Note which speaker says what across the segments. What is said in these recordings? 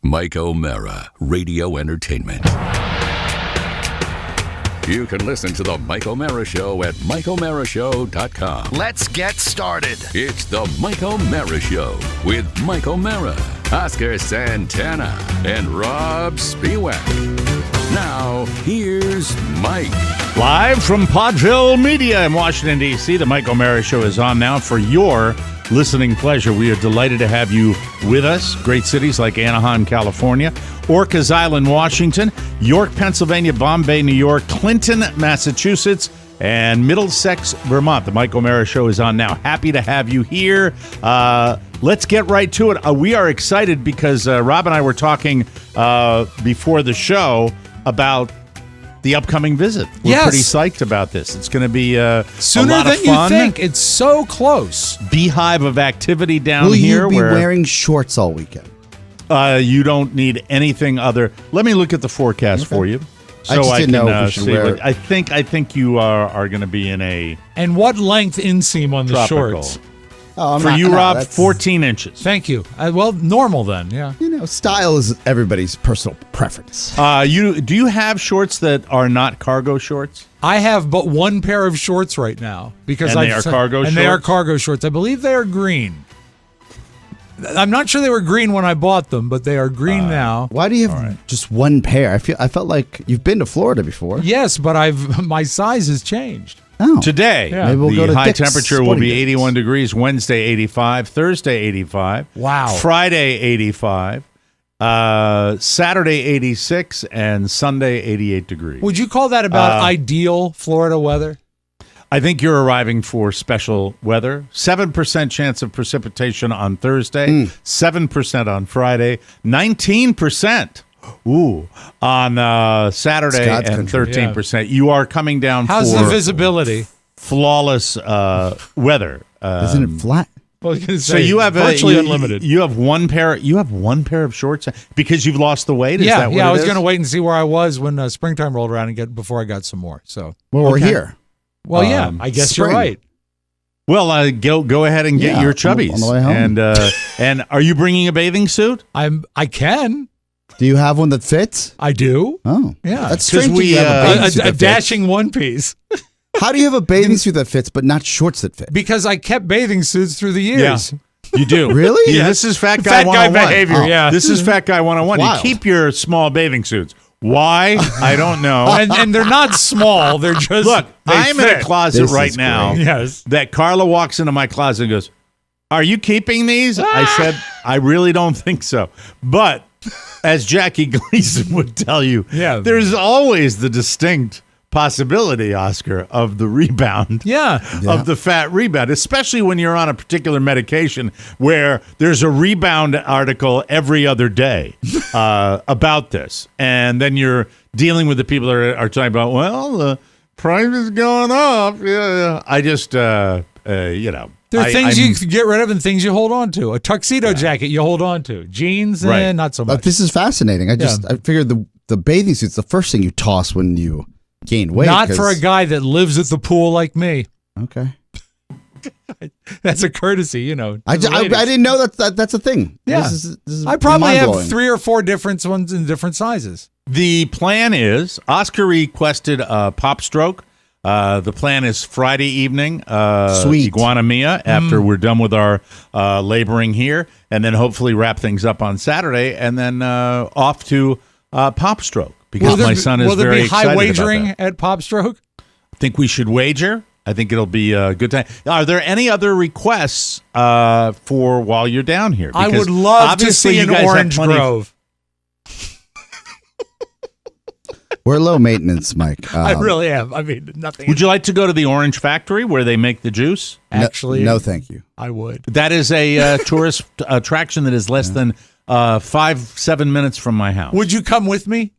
Speaker 1: Mike O'Mara, Radio Entertainment. You can listen to the Mike O'Mara Show at MikeO'MaraShow.com.
Speaker 2: Let's get started.
Speaker 1: It's the Mike O'Mara Show with Mike O'Mara, Oscar Santana, and Robb Spiewak. Now, here's Mike.
Speaker 3: Live from Podville Media in Washington, D.C., the Mike O'Mara Show is on now for your listening pleasure. We are delighted to have you with us. Great cities like Anaheim, California, Orcas Island, Washington, York, Pennsylvania, Bombay, New York, Clinton, Massachusetts, and Middlesex, Vermont. The Mike O'Mara Show is on now. Happy to have you here. Let's get right to it. We are excited because Rob and I were talking before the show about the upcoming visit. We're pretty psyched about this. It's going to be
Speaker 4: sooner
Speaker 3: a lot
Speaker 4: than
Speaker 3: of fun.
Speaker 4: you think. It's so close.
Speaker 3: Beehive of activity down
Speaker 5: Will
Speaker 3: here.
Speaker 5: you be wearing shorts all weekend?
Speaker 3: You don't need anything other. Let me look at the forecast for you. So
Speaker 5: I just didn't know if we should
Speaker 3: see
Speaker 5: wear
Speaker 3: what, I think you are going to be in a
Speaker 4: And what length inseam on the
Speaker 3: tropical.
Speaker 4: shorts?
Speaker 5: Oh,
Speaker 3: For you, Rob, 14 inches.
Speaker 4: Thank you. Well, normal then, yeah.
Speaker 5: You know, style is everybody's personal preference.
Speaker 3: Do you have shorts that are not cargo shorts?
Speaker 4: I have but one pair of shorts right now because
Speaker 3: And they are cargo
Speaker 4: and they are
Speaker 3: shorts?
Speaker 4: cargo shorts. I believe they are green. I'm not sure they were green when I bought them, but they are green now.
Speaker 5: Why do you have just one pair? I felt like you've been to Florida before.
Speaker 4: Yes, but my size has changed.
Speaker 5: Oh.
Speaker 3: Today,
Speaker 4: Yeah.
Speaker 5: Maybe we'll
Speaker 3: the
Speaker 5: go to
Speaker 3: high
Speaker 5: Dick's
Speaker 3: temperature will
Speaker 5: Sporting
Speaker 3: be
Speaker 5: Goods.
Speaker 3: 81 degrees. Wednesday, 85. Thursday, 85.
Speaker 4: Wow.
Speaker 3: Friday, 85. Saturday, 86. And Sunday, 88 degrees.
Speaker 4: Would you call that about ideal Florida weather?
Speaker 3: I think you're arriving for special weather. 7% chance of precipitation on Thursday, 7% on Friday, 19% on Saturday,
Speaker 5: God's
Speaker 3: and
Speaker 5: country.
Speaker 3: 13%. You are coming down
Speaker 4: How's
Speaker 3: for
Speaker 4: the visibility?
Speaker 3: flawless weather.
Speaker 5: Isn't it flat?
Speaker 4: Well, I was gonna
Speaker 3: So
Speaker 4: say,
Speaker 3: you have
Speaker 4: virtually
Speaker 3: you,
Speaker 4: unlimited.
Speaker 3: You have one pair. You have one pair of shorts because you've lost the weight. Is
Speaker 4: yeah,
Speaker 3: that what
Speaker 4: I
Speaker 3: it
Speaker 4: was
Speaker 3: is?
Speaker 4: going to wait and see where I was when springtime rolled around and get before I got some more. So,
Speaker 5: Well, we're here.
Speaker 4: well, yeah, I guess
Speaker 5: spring.
Speaker 4: you're right.
Speaker 3: Well, go ahead and get
Speaker 5: Yeah,
Speaker 3: your
Speaker 5: on
Speaker 3: chubbies.
Speaker 5: the way home.
Speaker 3: And are you bringing a bathing suit?
Speaker 4: I can.
Speaker 5: Do you have one that fits?
Speaker 4: I do.
Speaker 5: Oh,
Speaker 4: Yeah.
Speaker 5: That's
Speaker 3: 'Cause
Speaker 5: strange.
Speaker 3: we,
Speaker 5: You have a bathing
Speaker 4: A,
Speaker 5: suit
Speaker 4: a
Speaker 5: that fits.
Speaker 4: dashing one piece
Speaker 5: How do you have a bathing suit that fits but not shorts that fit?
Speaker 4: because I kept bathing suits through the years.
Speaker 3: You do.
Speaker 5: Really?
Speaker 3: Yeah, this is Fat Guy
Speaker 4: Fat guy
Speaker 3: 101.
Speaker 4: behavior.
Speaker 5: Oh.
Speaker 4: Yeah.
Speaker 3: This is Fat Guy 101. You
Speaker 5: Wild.
Speaker 3: keep your small bathing suits. Why? I don't know.
Speaker 4: and they're not small. They're just
Speaker 3: Look,
Speaker 4: they
Speaker 3: I'm in
Speaker 4: fit.
Speaker 3: a closet
Speaker 5: This
Speaker 3: right
Speaker 5: is
Speaker 3: now
Speaker 5: great.
Speaker 4: Yes.
Speaker 3: that Carla walks into my closet and goes, "Are you keeping these?" I said, "I really don't think so." But as Jackie Gleason would tell you,
Speaker 4: Yeah.
Speaker 3: there's always the distinct possibility, Oscar, of the rebound.
Speaker 4: Yeah.
Speaker 3: Of the fat rebound, especially when you're on a particular medication where there's a rebound article every other day about this. And then you're dealing with the people that are talking about, well, the price is going up. Yeah. I just,
Speaker 4: There are things you can get rid of and things you hold on to. A tuxedo jacket you hold on to. Jeans,
Speaker 3: Right.
Speaker 4: not so
Speaker 5: But
Speaker 4: much.
Speaker 5: this is fascinating. I figured the bathing suit's the first thing you toss when you gain weight.
Speaker 4: Not for a
Speaker 5: 'cause-
Speaker 4: guy that lives at the pool like me.
Speaker 5: Okay.
Speaker 4: That's a courtesy, you know.
Speaker 5: I
Speaker 4: to the ladies.
Speaker 5: didn't know that's a thing.
Speaker 4: Yeah.
Speaker 5: This is
Speaker 4: I probably have
Speaker 5: mind-blowing.
Speaker 4: 3 or 4 different ones in different sizes.
Speaker 3: The plan is, Oscar requested a pop stroke. The plan is Friday evening,
Speaker 5: Sweet.
Speaker 3: Iguana Mia, after we're done with our laboring here, and then hopefully wrap things up on Saturday, and then off to Pop Stroke, because my son is
Speaker 4: will there
Speaker 3: very
Speaker 4: be high
Speaker 3: excited
Speaker 4: wagering
Speaker 3: about that.
Speaker 4: at Pop Stroke?
Speaker 3: I think we should wager. I think it'll be a good time. Are there any other requests for while you're down here?
Speaker 4: I
Speaker 3: Because
Speaker 4: would love to
Speaker 3: obviously
Speaker 4: see
Speaker 3: you
Speaker 4: an
Speaker 3: guys have
Speaker 4: Orange
Speaker 3: plenty of-
Speaker 4: Grove.
Speaker 5: We're low maintenance, Mike.
Speaker 4: I really am. I mean, nothing.
Speaker 3: Would you like to go to the Orange Factory where they make the juice?
Speaker 4: Actually,
Speaker 5: no, thank you.
Speaker 4: I would.
Speaker 3: That is a tourist attraction that is less than 5-7 minutes from my house.
Speaker 4: Would you come with me?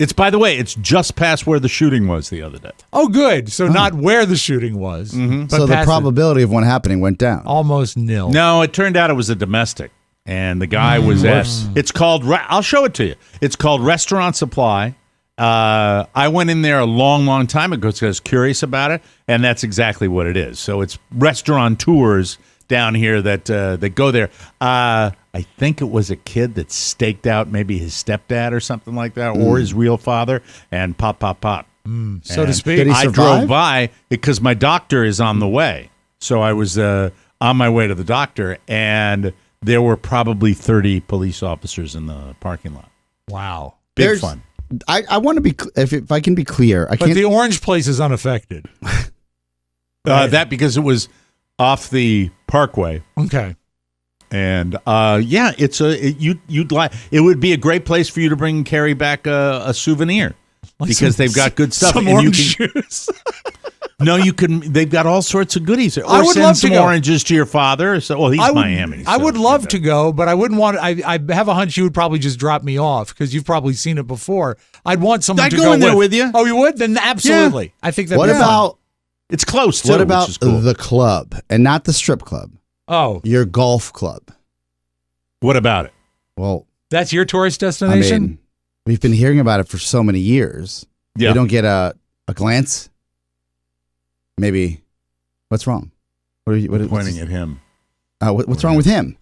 Speaker 3: It's, by the way, it's just past where the shooting was the other day.
Speaker 4: Oh, good. So not where the shooting was. But
Speaker 5: So the
Speaker 4: past it.
Speaker 5: probability of one happening went down.
Speaker 4: Almost nil.
Speaker 3: No, it turned out it was a domestic, and the guy was at. It's called. I'll show it to you. It's called Restaurant Supply. I went in there a long time ago because I was curious about it, and that's exactly what it is. So it's restaurateurs down here that go there. I think it was a kid that staked out maybe his stepdad or something like that, or his real father, and pop.
Speaker 4: So to speak.
Speaker 5: Did he
Speaker 3: I
Speaker 5: survive?
Speaker 3: drove by because my doctor is on the way. So I was on my way to the doctor, and there were probably 30 police officers in the parking lot.
Speaker 4: Wow.
Speaker 3: Big fun.
Speaker 5: I want to be, if I can be clear, I
Speaker 4: But
Speaker 5: can't.
Speaker 4: the orange place is unaffected.
Speaker 3: That because it was off the parkway.
Speaker 4: Okay.
Speaker 3: And you'd like it would be a great place for you to bring Carrie back a souvenir because they've got good stuff.
Speaker 4: Some
Speaker 3: and
Speaker 4: orange
Speaker 3: you can,
Speaker 4: juice.
Speaker 3: no, you can. They've got all sorts of goodies. Or
Speaker 4: I would
Speaker 3: send
Speaker 4: love to
Speaker 3: some
Speaker 4: go.
Speaker 3: oranges to your father. So, well, he's Miami.
Speaker 4: I
Speaker 3: so
Speaker 4: would love to go, but I wouldn't want. I have a hunch you would probably just drop me off because you've probably seen it before. I'd want someone
Speaker 3: I'd
Speaker 4: to
Speaker 3: go in there with you.
Speaker 4: Oh, you would? Then absolutely.
Speaker 3: Yeah.
Speaker 4: I think that.
Speaker 5: What about
Speaker 3: It's close. Too,
Speaker 5: what about
Speaker 3: which is cool.
Speaker 5: the club and not the strip club?
Speaker 4: Oh,
Speaker 5: Your golf club.
Speaker 3: What about it?
Speaker 5: Well,
Speaker 4: that's your tourist
Speaker 5: I
Speaker 4: destination?
Speaker 5: mean, we've been hearing about it for so many years.
Speaker 3: Yeah.
Speaker 5: You don't get a glance. Maybe. What's wrong? What are you
Speaker 3: Pointing at him.
Speaker 5: What's wrong with him?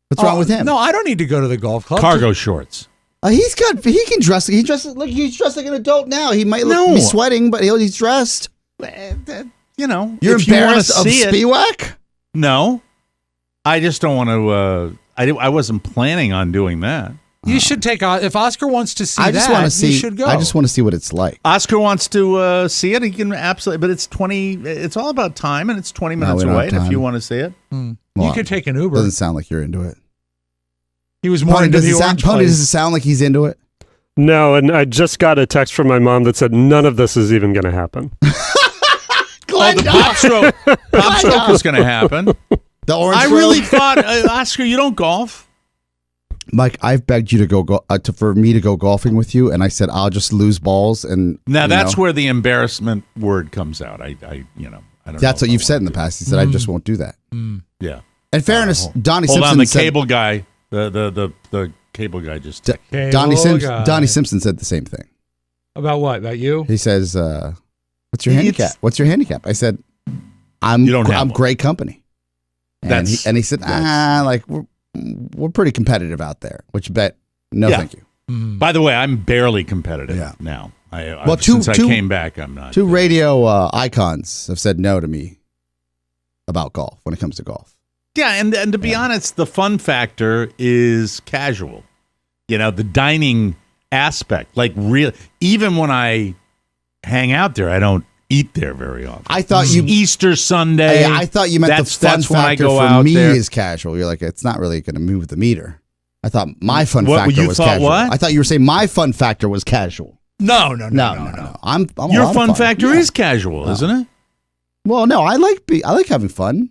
Speaker 5: What's wrong with him?
Speaker 4: No, I don't need to go to the golf club.
Speaker 3: Cargo shorts.
Speaker 5: He can dress. He's dressed like an adult now. He might be sweating, but he's dressed.
Speaker 3: You know,
Speaker 5: You're
Speaker 3: if you wanna
Speaker 5: embarrassed of
Speaker 3: see it-
Speaker 5: Spiewak?
Speaker 3: No, I just don't want to. I wasn't planning on doing that.
Speaker 4: You should take if Oscar wants to see
Speaker 5: I just
Speaker 4: that.
Speaker 5: want to see.
Speaker 4: You should go.
Speaker 5: I just want to see what it's like.
Speaker 3: Oscar wants to see it. He can absolutely, but it's 20. It's all about time, and it's 20 minutes
Speaker 5: we don't
Speaker 3: away.
Speaker 5: have
Speaker 3: And if
Speaker 5: time.
Speaker 3: you want to see it,
Speaker 4: you
Speaker 5: Well,
Speaker 4: could take an Uber.
Speaker 5: Doesn't sound like you're into it.
Speaker 4: He was more
Speaker 5: Pony,
Speaker 4: into
Speaker 5: does
Speaker 4: the
Speaker 5: it sound,
Speaker 4: orange
Speaker 5: Pony,
Speaker 4: place.
Speaker 5: does it sound like he's into it?
Speaker 2: No, and I just got a text from my mom that said none of this is even going to happen.
Speaker 3: the pop stroke is going to happen.
Speaker 5: The orange.
Speaker 3: I
Speaker 5: road?
Speaker 3: really thought, Oscar, you don't golf.
Speaker 5: Mike, I've begged you to go for me to go golfing with you, and I said I'll just lose balls. And
Speaker 3: Now that's where the embarrassment word comes out. I don't.
Speaker 5: That's
Speaker 3: know
Speaker 5: what you've said in the past. He said I just won't do that.
Speaker 3: Yeah.
Speaker 5: In fairness, Donnie
Speaker 3: Hold
Speaker 5: Simpson
Speaker 3: on, the
Speaker 5: said,
Speaker 3: cable guy. The cable guy just.
Speaker 5: Donnie Simpson said the same thing.
Speaker 4: About what? About you?
Speaker 5: He says, "What's your handicap? What's your handicap?" I said, "I'm great company." And he said, we're pretty competitive out there. Which thank you.
Speaker 3: By the way, I'm barely competitive now. Since I came back, I'm not.
Speaker 5: Two radio icons have said no to me about golf when it comes to golf.
Speaker 3: Yeah, and to be honest, the fun factor is casual. You know, the dining aspect. Like, even when I hang out there, I don't eat there very often.
Speaker 5: I thought
Speaker 3: Easter Sunday.
Speaker 5: I thought you meant the fun
Speaker 3: when I
Speaker 5: factor
Speaker 3: go
Speaker 5: for
Speaker 3: out
Speaker 5: me
Speaker 3: there.
Speaker 5: is casual. You're like, it's not really going to move the meter. I thought my fun
Speaker 3: What,
Speaker 5: factor
Speaker 3: you
Speaker 5: was
Speaker 3: thought
Speaker 5: casual.
Speaker 3: what?
Speaker 5: I thought you were saying my fun factor was casual.
Speaker 4: No.
Speaker 5: I'm
Speaker 3: Your
Speaker 5: a lot of
Speaker 3: fun factor
Speaker 5: Yeah.
Speaker 3: is casual, isn't it?
Speaker 5: Well, no, I like having fun.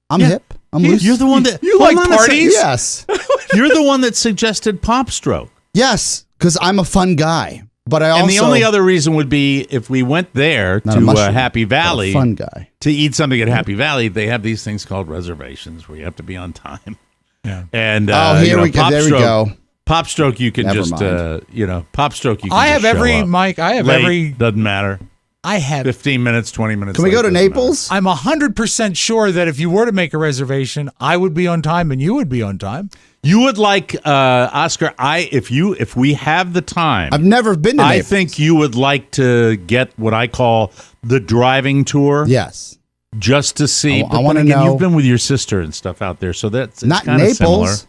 Speaker 5: I'm hip. I'm loose.
Speaker 3: You're the one that
Speaker 4: You
Speaker 3: Hold
Speaker 4: like
Speaker 3: on a second.
Speaker 4: parties?
Speaker 5: Yes.
Speaker 3: You're the one that suggested pop stroke.
Speaker 5: Yes, because I'm a fun guy. But I also
Speaker 3: And the only other reason would be if we went there
Speaker 5: Not a
Speaker 3: to
Speaker 5: mushroom,
Speaker 3: Happy
Speaker 5: but a
Speaker 3: Valley
Speaker 5: fun guy.
Speaker 3: to eat something at Happy Valley. They have these things called reservations where you have to be on time.
Speaker 4: Yeah.
Speaker 3: And
Speaker 5: Here we go. There we go.
Speaker 3: Pop stroke, you can
Speaker 5: Never
Speaker 3: just
Speaker 5: mind.
Speaker 3: pop stroke. You can
Speaker 4: I
Speaker 3: just
Speaker 4: have
Speaker 3: show
Speaker 4: every
Speaker 3: up.
Speaker 4: Mike. I have
Speaker 3: Late,
Speaker 4: every.
Speaker 3: doesn't matter.
Speaker 4: I have.
Speaker 3: 15 minutes, 20 minutes.
Speaker 5: Can we
Speaker 3: late,
Speaker 5: go to
Speaker 3: doesn't
Speaker 5: Naples?
Speaker 4: I'm 100% sure that if you were to make a reservation, I would be on time and you would be on time.
Speaker 3: You would like Oscar. If we have the time,
Speaker 5: I've never been to
Speaker 3: I
Speaker 5: Naples.
Speaker 3: think you would like to get what I call the driving tour.
Speaker 5: Yes.
Speaker 3: Just to see.
Speaker 5: I want to
Speaker 3: again,
Speaker 5: know.
Speaker 3: You've been with your sister and stuff out there, so that's
Speaker 5: Not
Speaker 3: kind of similar.
Speaker 5: Naples.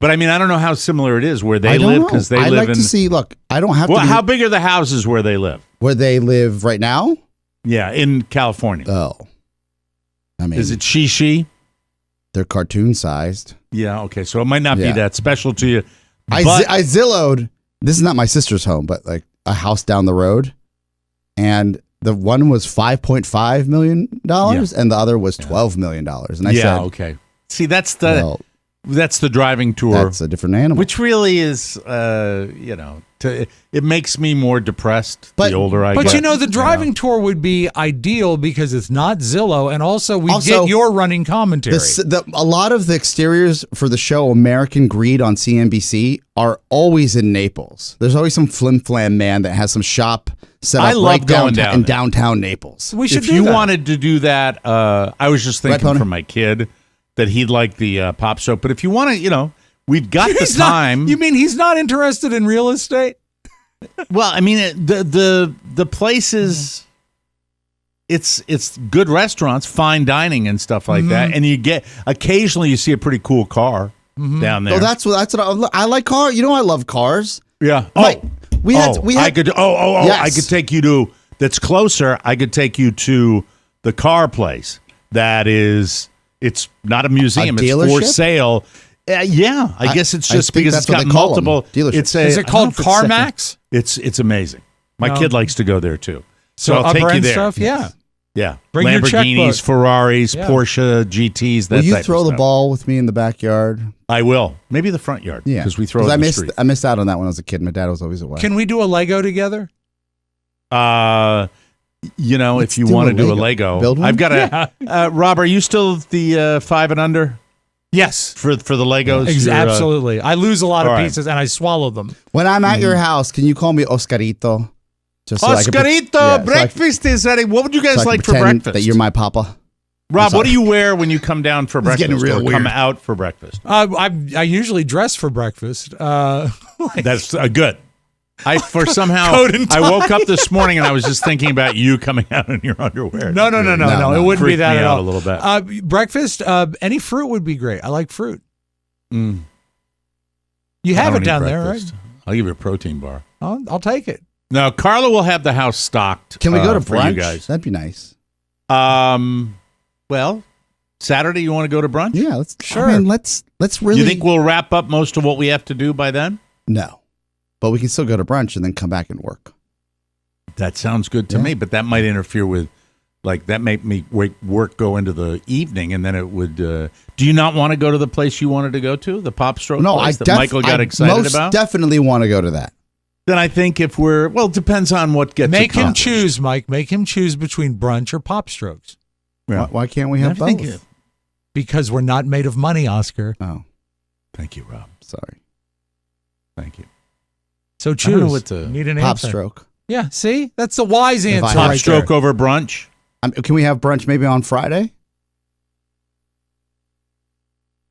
Speaker 3: But I mean, I don't know how similar it is where they
Speaker 5: I don't
Speaker 3: live
Speaker 5: know.
Speaker 3: because they
Speaker 5: I'd
Speaker 3: live
Speaker 5: like
Speaker 3: in.
Speaker 5: to see. Look, I don't have
Speaker 3: Well,
Speaker 5: to.
Speaker 3: how big are the houses where they live?
Speaker 5: Where they live right now?
Speaker 3: Yeah, in California.
Speaker 5: Oh, I mean,
Speaker 3: Is it she?
Speaker 5: they're cartoon sized.
Speaker 3: Yeah. Okay. So it might not be
Speaker 5: Yeah.
Speaker 3: that special to you.
Speaker 5: I
Speaker 3: but-
Speaker 5: Zillowed. This is not my sister's home, but like a house down the road, and the one was $5.5 million, and the other was $12 million. And I said,
Speaker 3: okay. See, that's the
Speaker 5: well,
Speaker 3: driving tour,
Speaker 5: that's a different animal.
Speaker 3: which really is, it makes me more depressed
Speaker 5: But-
Speaker 3: the older I get.
Speaker 4: But you know, the driving tour would be ideal because it's not Zillow, and also we
Speaker 5: Also,
Speaker 4: get your running commentary.
Speaker 5: A lot of the exteriors for the show American Greed on CNBC are always in Naples. There's always some flim-flam man that has some shop set up
Speaker 3: I love
Speaker 5: right
Speaker 3: going down
Speaker 5: in
Speaker 3: there.
Speaker 5: downtown Naples.
Speaker 4: we should
Speaker 3: if
Speaker 4: do
Speaker 3: you
Speaker 4: that.
Speaker 3: wanted to do that, I was just thinking
Speaker 5: Pony?
Speaker 3: for my kid. that he'd like the pop stroke. But if you want to, we've got the time.
Speaker 4: You mean he's not interested in real estate?
Speaker 3: Well, I mean, the place is, it's good restaurants, fine dining and stuff like that. And occasionally you see a pretty cool car down there.
Speaker 5: Oh, that's what I like cars. I love cars.
Speaker 3: Yeah.
Speaker 5: Mike, I could
Speaker 3: take you to, that's closer. I could take you to the car place. It's not a museum. It's for sale. I guess it's just because it's got multiple dealerships.
Speaker 4: Is it called CarMax?
Speaker 3: It's amazing. My kid likes to go there too. So I'll take you there.
Speaker 4: Stuff? Yeah. Bring
Speaker 3: Lamborghinis, Ferraris, Porsche, GTs.
Speaker 5: Will you throw the ball with me in the backyard?
Speaker 3: I will. Maybe the front yard. Yeah, because we throw it in the street.
Speaker 5: I missed out on that when I was a kid. My dad was always away.
Speaker 4: Can we do a Lego together?
Speaker 3: If you want to do a Lego,
Speaker 5: build one?
Speaker 3: I've got a. Rob, are you still the 5 and under?
Speaker 4: Yes,
Speaker 3: for the Legos.
Speaker 4: Absolutely. I lose a lot of pieces and I swallow them.
Speaker 5: When I'm at your house, can you call me Oscarito?
Speaker 3: Just so Oscarito, breakfast is ready. What would you guys like for breakfast?
Speaker 5: That you're my papa.
Speaker 3: Rob, what do you wear when you come down for breakfast?
Speaker 5: Getting real weird.
Speaker 3: Come out for breakfast.
Speaker 4: I usually dress for breakfast.
Speaker 3: That's good. I woke up this morning and I was just thinking about you coming out in your underwear.
Speaker 4: No. It wouldn't be that at all.
Speaker 3: A little bit.
Speaker 4: Breakfast, any fruit would be great. I like fruit. You have it down there, right?
Speaker 3: I'll give you a protein bar.
Speaker 4: I'll take it.
Speaker 3: No, Carla will have the house stocked.
Speaker 5: Can we go to
Speaker 3: for
Speaker 5: brunch?
Speaker 3: You guys?
Speaker 5: That'd be nice.
Speaker 3: Well, Saturday you want to go to brunch?
Speaker 5: Yeah,
Speaker 4: sure.
Speaker 5: I mean, let's really.
Speaker 3: You think we'll wrap up most of what we have to do by then?
Speaker 5: No, but we can still go to brunch and then come back and work.
Speaker 3: That sounds good to me, but that might interfere with, that make me work go into the evening, and then it would. Do you not want to go to the place you wanted to go to, the Pop Stroke place that Michael got excited about?
Speaker 5: Definitely want to go to that.
Speaker 3: Then I think if it depends on what gets
Speaker 4: Make him choose, Mike. Make him choose between brunch or Pop Strokes.
Speaker 5: Yeah. Why can't we have both?
Speaker 4: Because we're not made of money, Oscar.
Speaker 5: Oh.
Speaker 3: Thank you, Rob.
Speaker 5: Sorry.
Speaker 3: Thank you.
Speaker 4: So choose.
Speaker 3: I don't know what to
Speaker 4: need an
Speaker 5: Pop
Speaker 4: answer.
Speaker 5: Stroke.
Speaker 4: Yeah, see? That's the wise answer.
Speaker 3: Pop Stroke over brunch?
Speaker 5: Can we have brunch maybe on Friday?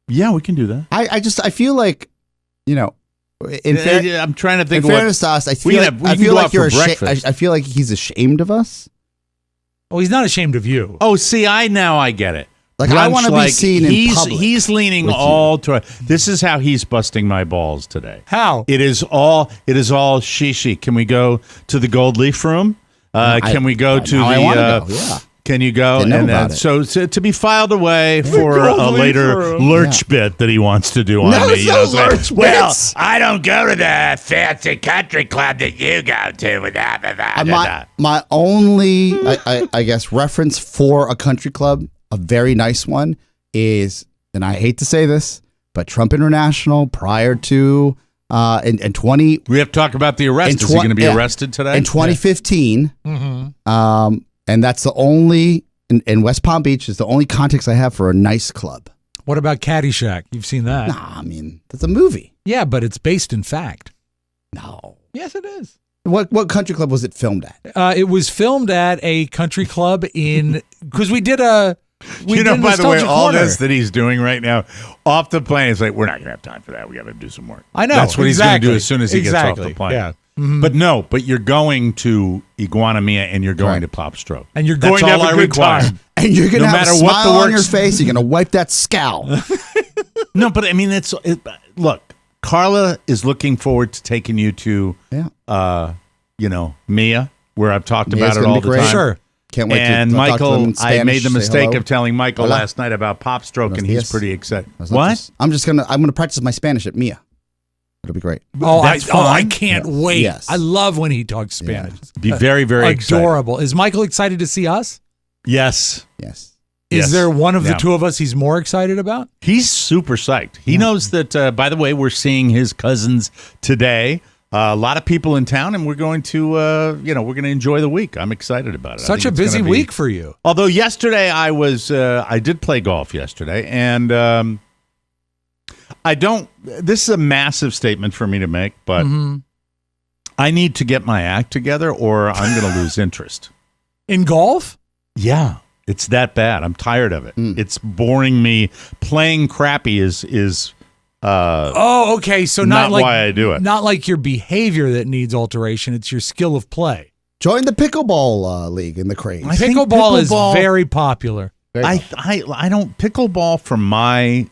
Speaker 3: Yeah, we can do that.
Speaker 5: I feel like,
Speaker 3: I'm trying to think.
Speaker 5: In fairness to us, I feel like you're ashamed. I feel like he's ashamed of us.
Speaker 4: Oh, he's not ashamed of you.
Speaker 3: Oh, see, I get it.
Speaker 5: Like
Speaker 3: brunch,
Speaker 5: I want to be seen in public.
Speaker 3: He's leaning all to. This is how he's busting my balls today.
Speaker 4: How?
Speaker 3: It is all shishi. Can we go to the Gold Leaf Room? Can we go to the? Can you go? And then, so to be filed away for a later lurch bit that he wants to do on me. Well, I don't go to the fancy country club that you go to.
Speaker 5: My only, I guess, reference for a country club, a very nice one, is, and I hate to say this, but Trump International prior to in 20.
Speaker 3: We have to talk about the arrest. Is he going to be arrested today?
Speaker 5: In 2015.
Speaker 4: Mm-hmm.
Speaker 5: And that's the only, in West Palm Beach, is the only context I have for a nice club.
Speaker 4: What about Caddyshack? You've seen that?
Speaker 5: Nah, I mean, that's a movie.
Speaker 4: Yeah, but it's based in fact.
Speaker 5: No.
Speaker 4: Yes, it is.
Speaker 5: What country club was it filmed at?
Speaker 4: It was filmed at a country club because we did a...
Speaker 3: by the way, all this that he's doing right now, off the plane, it's like, we're not going to have time for that. We got to do some work.
Speaker 4: I know.
Speaker 3: That's what he's going to do as soon as he gets off the plane.
Speaker 4: Yeah.
Speaker 3: Mm-hmm. But you're going to Iguana Mia and you're going to Pop Stroke.
Speaker 4: And you're going to have a good time.
Speaker 5: And you're going to have a smile on your face. You're going to wipe that scowl.
Speaker 3: No, but I mean, look, Carla is looking forward to taking you to, Mia, where I've talked about it all the time.
Speaker 4: Sure.
Speaker 5: Can't wait
Speaker 3: and
Speaker 5: to
Speaker 3: Michael,
Speaker 5: Spanish,
Speaker 3: I made the mistake of telling Michael
Speaker 5: Hola.
Speaker 3: last night about Pop Stroke, and he's pretty excited.
Speaker 5: What? I'm gonna practice my Spanish at Mia. It'll be great.
Speaker 4: I can't wait.
Speaker 5: Yes.
Speaker 4: I love when he talks Spanish.
Speaker 3: Yeah. Be very, very
Speaker 4: adorable.
Speaker 3: Excited.
Speaker 4: Is Michael excited to see us?
Speaker 3: Yes.
Speaker 4: Is there one of the two of us he's more excited about?
Speaker 3: He's super psyched. He knows that, by the way, we're seeing his cousins today. A lot of people in town, and we're going to, we're going to enjoy the week. I'm excited about it.
Speaker 4: Such a busy week for you.
Speaker 3: Although yesterday I did play golf yesterday, and this is a massive statement for me to make, but I need to get my act together or I'm going to lose interest.
Speaker 4: In golf?
Speaker 3: Yeah. It's that bad. I'm tired of it. It's boring me. Playing crappy is
Speaker 4: okay. So not like
Speaker 3: why I do it.
Speaker 4: Not like your behavior that needs alteration. It's your skill of play.
Speaker 5: Join the pickleball league in the craze.
Speaker 4: Pickleball is very popular.
Speaker 3: I don't pickleball for my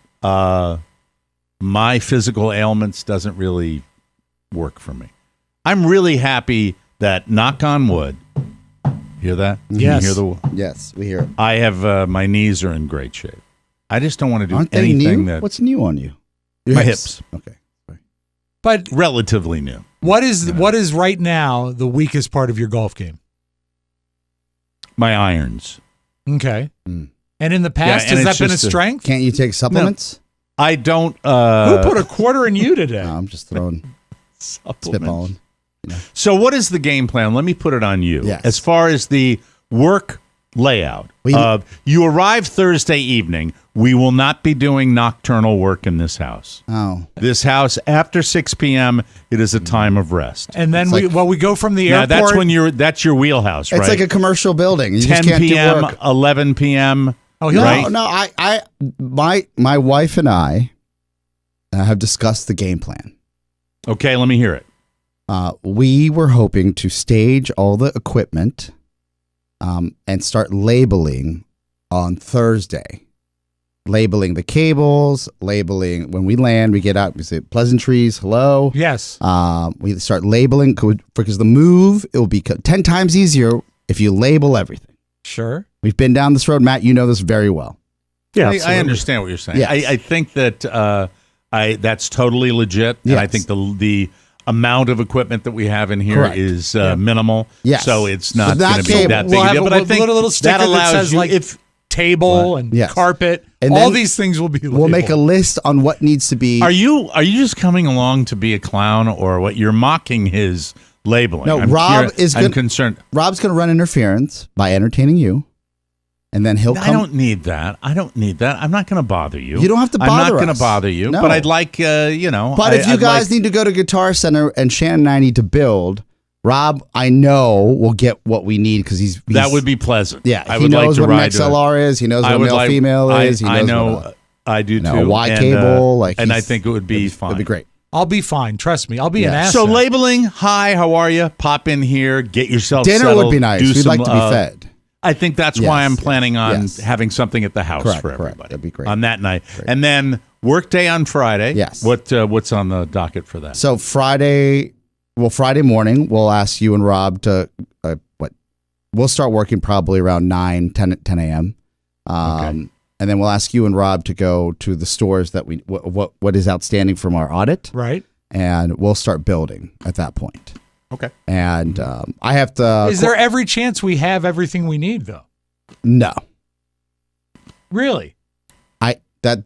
Speaker 3: my physical ailments doesn't really work for me. I'm really happy that, knock on wood. Hear that?
Speaker 4: Yes.
Speaker 3: You hear
Speaker 5: Yes, we hear it.
Speaker 3: I have my knees are in great shape. I just don't want to do
Speaker 5: Aren't they
Speaker 3: anything
Speaker 5: new?
Speaker 3: that.
Speaker 5: What's new on you?
Speaker 3: My hips.
Speaker 5: Okay. Sorry.
Speaker 4: But
Speaker 3: Relatively new.
Speaker 4: what is right now the weakest part of your golf game?
Speaker 3: My irons.
Speaker 4: Okay. And in the past, has that been a strength?
Speaker 5: Can't you take supplements?
Speaker 3: I don't.
Speaker 4: Who put a quarter in you today?
Speaker 5: No, I'm just throwing spitballing.
Speaker 3: So what is the game plan? Let me put it on you.
Speaker 5: Yes.
Speaker 3: As far as the work layout, you arrive Thursday evening. We will not be doing nocturnal work in this house.
Speaker 5: Oh.
Speaker 3: This house, after 6 p.m., it is a time of rest.
Speaker 4: And then we go from the airport.
Speaker 3: Now, that's your wheelhouse, right?
Speaker 5: It's like a commercial building. You
Speaker 3: 10
Speaker 5: just can't
Speaker 3: p.m.,
Speaker 5: do work.
Speaker 3: 11 p.m.
Speaker 4: Oh,
Speaker 3: right?
Speaker 5: No. My wife and I have discussed the game plan.
Speaker 3: Okay, let me hear it.
Speaker 5: We were hoping to stage all the equipment and start labeling on Thursday. Labeling the cables, labeling when we land, we get out, we say pleasantries, hello.
Speaker 4: Yes.
Speaker 5: We start labeling because the move, it will be 10 times easier if you label everything.
Speaker 4: Sure.
Speaker 5: We've been down this road, Matt. You know this very well.
Speaker 2: Yeah,
Speaker 3: I understand what you're saying.
Speaker 5: Yes.
Speaker 3: I think that that's totally legit.
Speaker 5: Yes.
Speaker 3: And I think the amount of equipment that we have in here
Speaker 5: Correct.
Speaker 3: is minimal.
Speaker 5: Yes.
Speaker 3: So it's not
Speaker 5: It's not
Speaker 3: going to be
Speaker 5: cable.
Speaker 3: that big
Speaker 4: We'll
Speaker 3: a
Speaker 4: have
Speaker 3: deal. But I think
Speaker 4: a little sticker
Speaker 3: that allows
Speaker 4: says
Speaker 3: you,
Speaker 4: like
Speaker 3: if
Speaker 4: table and
Speaker 5: Yes.
Speaker 4: carpet.
Speaker 5: And
Speaker 4: all
Speaker 5: then
Speaker 4: these things will be labeled.
Speaker 5: We'll make a list on what needs to be.
Speaker 3: Are you just coming along to be a clown, or what? You're mocking his labeling.
Speaker 5: No,
Speaker 3: I'm concerned.
Speaker 5: Rob's going to run interference by entertaining you, and then he'll come.
Speaker 3: I don't need that. I'm not going to bother you.
Speaker 5: You don't have to bother
Speaker 3: I'm not going
Speaker 5: us.
Speaker 3: to bother you.
Speaker 5: No.
Speaker 3: But I'd like,
Speaker 5: But if you guys need to go to Guitar Center and Shannon and I need to build, Rob, I know will get what we need because he's
Speaker 3: that would be pleasant.
Speaker 5: Yeah,
Speaker 3: I
Speaker 5: he
Speaker 3: would
Speaker 5: knows
Speaker 3: like
Speaker 5: what
Speaker 3: to
Speaker 5: an XLR is. He knows what a male female is. He knows
Speaker 3: I know.
Speaker 5: what
Speaker 3: I do too.
Speaker 5: a Y
Speaker 3: and,
Speaker 5: cable,
Speaker 3: and I think it would be fine.
Speaker 5: It'd be great.
Speaker 4: I'll be fine. Trust me. I'll be an
Speaker 5: Yeah.
Speaker 4: asset.
Speaker 3: So labeling, hi, how are you? Pop in here, get yourself
Speaker 5: Dinner
Speaker 3: settled,
Speaker 5: would be nice.
Speaker 3: do
Speaker 5: We'd
Speaker 3: some,
Speaker 5: like to be fed.
Speaker 3: I think that's
Speaker 5: Yes,
Speaker 3: why I'm
Speaker 5: yes,
Speaker 3: planning on
Speaker 5: yes.
Speaker 3: having something at the house
Speaker 5: Correct,
Speaker 3: for
Speaker 5: correct.
Speaker 3: everybody.
Speaker 5: That'd be great.
Speaker 3: On that night.
Speaker 5: Great.
Speaker 3: And then work day on Friday.
Speaker 5: Yes.
Speaker 3: What's on the docket for that?
Speaker 5: So Friday morning, we'll ask you and Rob to we'll start working probably around 10 a.m.
Speaker 3: Okay.
Speaker 5: And then we'll ask you and Rob to go to the stores that what is outstanding from our audit.
Speaker 4: right?
Speaker 5: And we'll start building at that point.
Speaker 3: Okay.
Speaker 5: And I have to.
Speaker 4: Is there every chance we have everything we need, though?
Speaker 5: No.
Speaker 4: Really?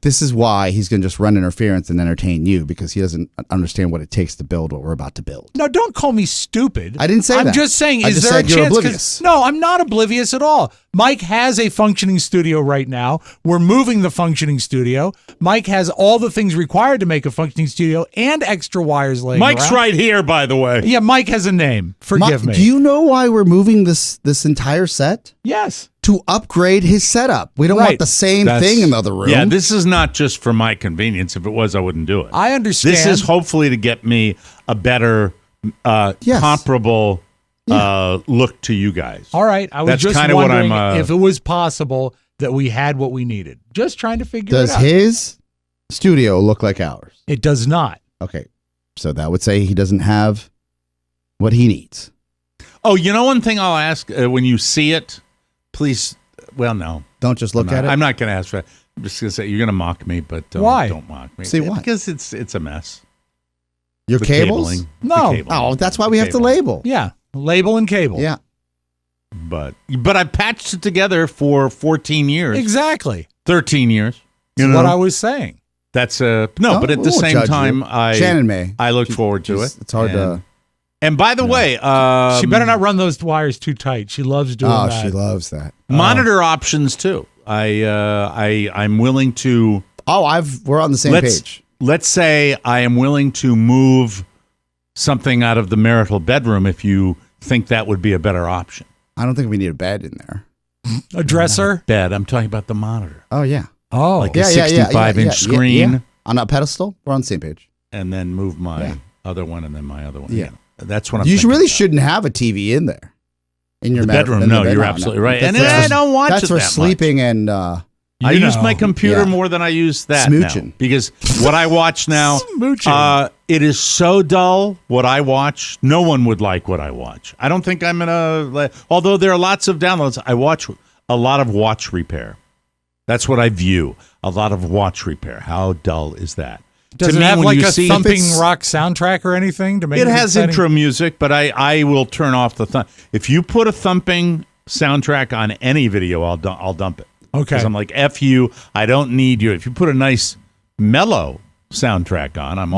Speaker 5: This is why he's going to just run interference and entertain you because he doesn't understand what it takes to build what we're about to build.
Speaker 4: No, don't call me stupid.
Speaker 5: I didn't say that.
Speaker 4: I'm just saying,
Speaker 5: I
Speaker 4: is
Speaker 5: just
Speaker 4: there a
Speaker 5: said you're
Speaker 4: chance?
Speaker 5: oblivious.
Speaker 4: No, I'm not oblivious at all. Mike has a functioning studio right now. We're moving the functioning studio. Mike has all the things required to make a functioning studio and extra wires laying
Speaker 3: Mike's
Speaker 4: around.
Speaker 3: right here, by the way.
Speaker 4: Yeah, Mike has a name. Forgive me.
Speaker 5: Do you know why we're moving this entire set?
Speaker 4: Yes.
Speaker 5: To upgrade his setup. We don't
Speaker 4: Right.
Speaker 5: want the same thing in the other room.
Speaker 3: Yeah, this is not just for my convenience. If it was, I wouldn't do it.
Speaker 4: I understand.
Speaker 3: This is hopefully to get me a better,
Speaker 5: Yes.
Speaker 3: comparable look to you guys.
Speaker 4: All right. I was
Speaker 3: That's
Speaker 4: just
Speaker 3: kinda what
Speaker 4: wondering
Speaker 3: I'm,
Speaker 4: if it was possible that we had what we needed. Just trying to figure
Speaker 5: Does
Speaker 4: it out.
Speaker 5: his studio look like ours?
Speaker 4: It does not.
Speaker 5: Okay. So that would say he doesn't have what he needs.
Speaker 3: Oh, you know, one thing I'll ask when you see it, please. Well, no,
Speaker 5: Don't just look at it.
Speaker 3: I'm not going to ask for it. I'm just going to say you're going to mock me, but
Speaker 4: Why?
Speaker 3: don't mock me.
Speaker 5: See, why?
Speaker 3: Because it's a mess.
Speaker 5: Your
Speaker 3: The
Speaker 5: cables?
Speaker 3: cabling.
Speaker 4: No.
Speaker 3: The cabling.
Speaker 5: Oh, that's why we
Speaker 3: The
Speaker 5: have to
Speaker 3: cabling.
Speaker 5: label.
Speaker 4: Yeah. Label and cable.
Speaker 5: Yeah.
Speaker 3: But I patched it together for 14 years.
Speaker 4: Exactly.
Speaker 3: 13 years.
Speaker 4: That's what I was saying.
Speaker 3: That's but at
Speaker 5: we
Speaker 3: the
Speaker 5: won't
Speaker 3: same
Speaker 5: judge
Speaker 3: time,
Speaker 5: you. Shannon may.
Speaker 3: I look forward to it.
Speaker 5: It's hard to.
Speaker 3: And by the way,
Speaker 4: She better not run those wires too tight. She loves doing
Speaker 5: Oh,
Speaker 4: that.
Speaker 5: she loves that.
Speaker 3: monitor options too. I'm willing to.
Speaker 5: Oh, we're on the same page.
Speaker 3: Let's say I am willing to move something out of the marital bedroom if you think that would be a better option.
Speaker 5: I don't think we need a bed in there.
Speaker 4: A dresser?
Speaker 3: Bed. I'm talking about the monitor.
Speaker 5: Oh, yeah.
Speaker 4: Oh.
Speaker 3: Like a 65-inch screen.
Speaker 5: Yeah. On a pedestal? We're on the same page.
Speaker 3: And then move my other one and then my other one.
Speaker 5: Yeah.
Speaker 3: That's what I'm
Speaker 5: You really
Speaker 3: about.
Speaker 5: shouldn't have a TV in there. In your
Speaker 3: bedroom. No, you're absolutely right. And I don't watch it
Speaker 5: That's for sleeping
Speaker 3: much.
Speaker 5: and...
Speaker 3: I use my computer more than I use that
Speaker 5: Smooching.
Speaker 3: now. Because what I watch now, it is so dull, what I watch. No one would like what I watch. I don't think I'm in a... Although there are lots of downloads, I watch a lot of watch repair. That's what I view. A lot of watch repair. How dull is that?
Speaker 4: Does it have like a thumping rock soundtrack or anything to make it
Speaker 3: has
Speaker 4: exciting?
Speaker 3: Intro music, but I will turn off the thump. If you put a thumping soundtrack on any video, I'll dump it.
Speaker 4: Okay.
Speaker 3: Because I'm like, F you, I don't need you. If you put a nice mellow soundtrack on, I'm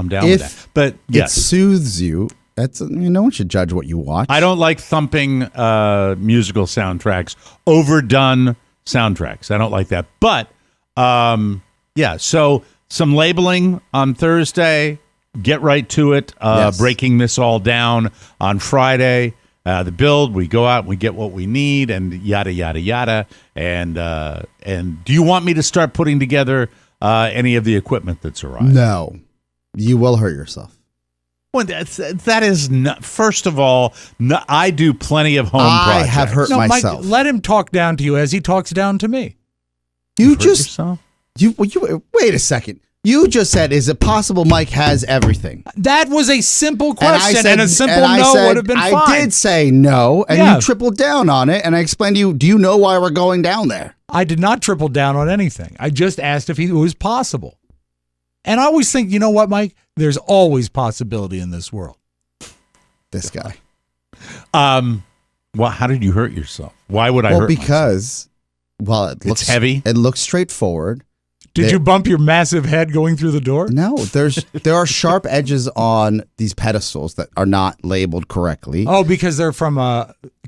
Speaker 3: down with that. But yes,
Speaker 5: it soothes you. That's no one should judge what you watch.
Speaker 3: I don't like thumping musical soundtracks, overdone soundtracks. I don't like that. But so some labeling on Thursday. Get right to it. Breaking this all down on Friday. The build, we go out, we get what we need, and yada yada yada. And do you want me to start putting together any of the equipment that's arrived?
Speaker 5: No, you will hurt yourself.
Speaker 3: Well, that is not. First of all, I do plenty of home projects.
Speaker 5: I have hurt myself.
Speaker 4: Mike, let him talk down to you as he talks down to me.
Speaker 5: You wait a second. You just said, is it possible Mike has everything?
Speaker 4: That was a simple question, and a simple no would have been fine.
Speaker 5: I did say no, and you tripled down on it, and I explained to you, do you know why we're going down there?
Speaker 4: I did not triple down on anything. I just asked if it was possible. And I always think, you know what, Mike? There's always possibility in this world.
Speaker 5: This guy.
Speaker 3: Well, how did you hurt yourself? Why would I hurt myself?
Speaker 5: It's
Speaker 3: heavy.
Speaker 5: It looks straightforward.
Speaker 4: Did you bump your massive head going through the door?
Speaker 5: No, there are sharp edges on these pedestals that are not labeled correctly.
Speaker 4: Oh, because they're from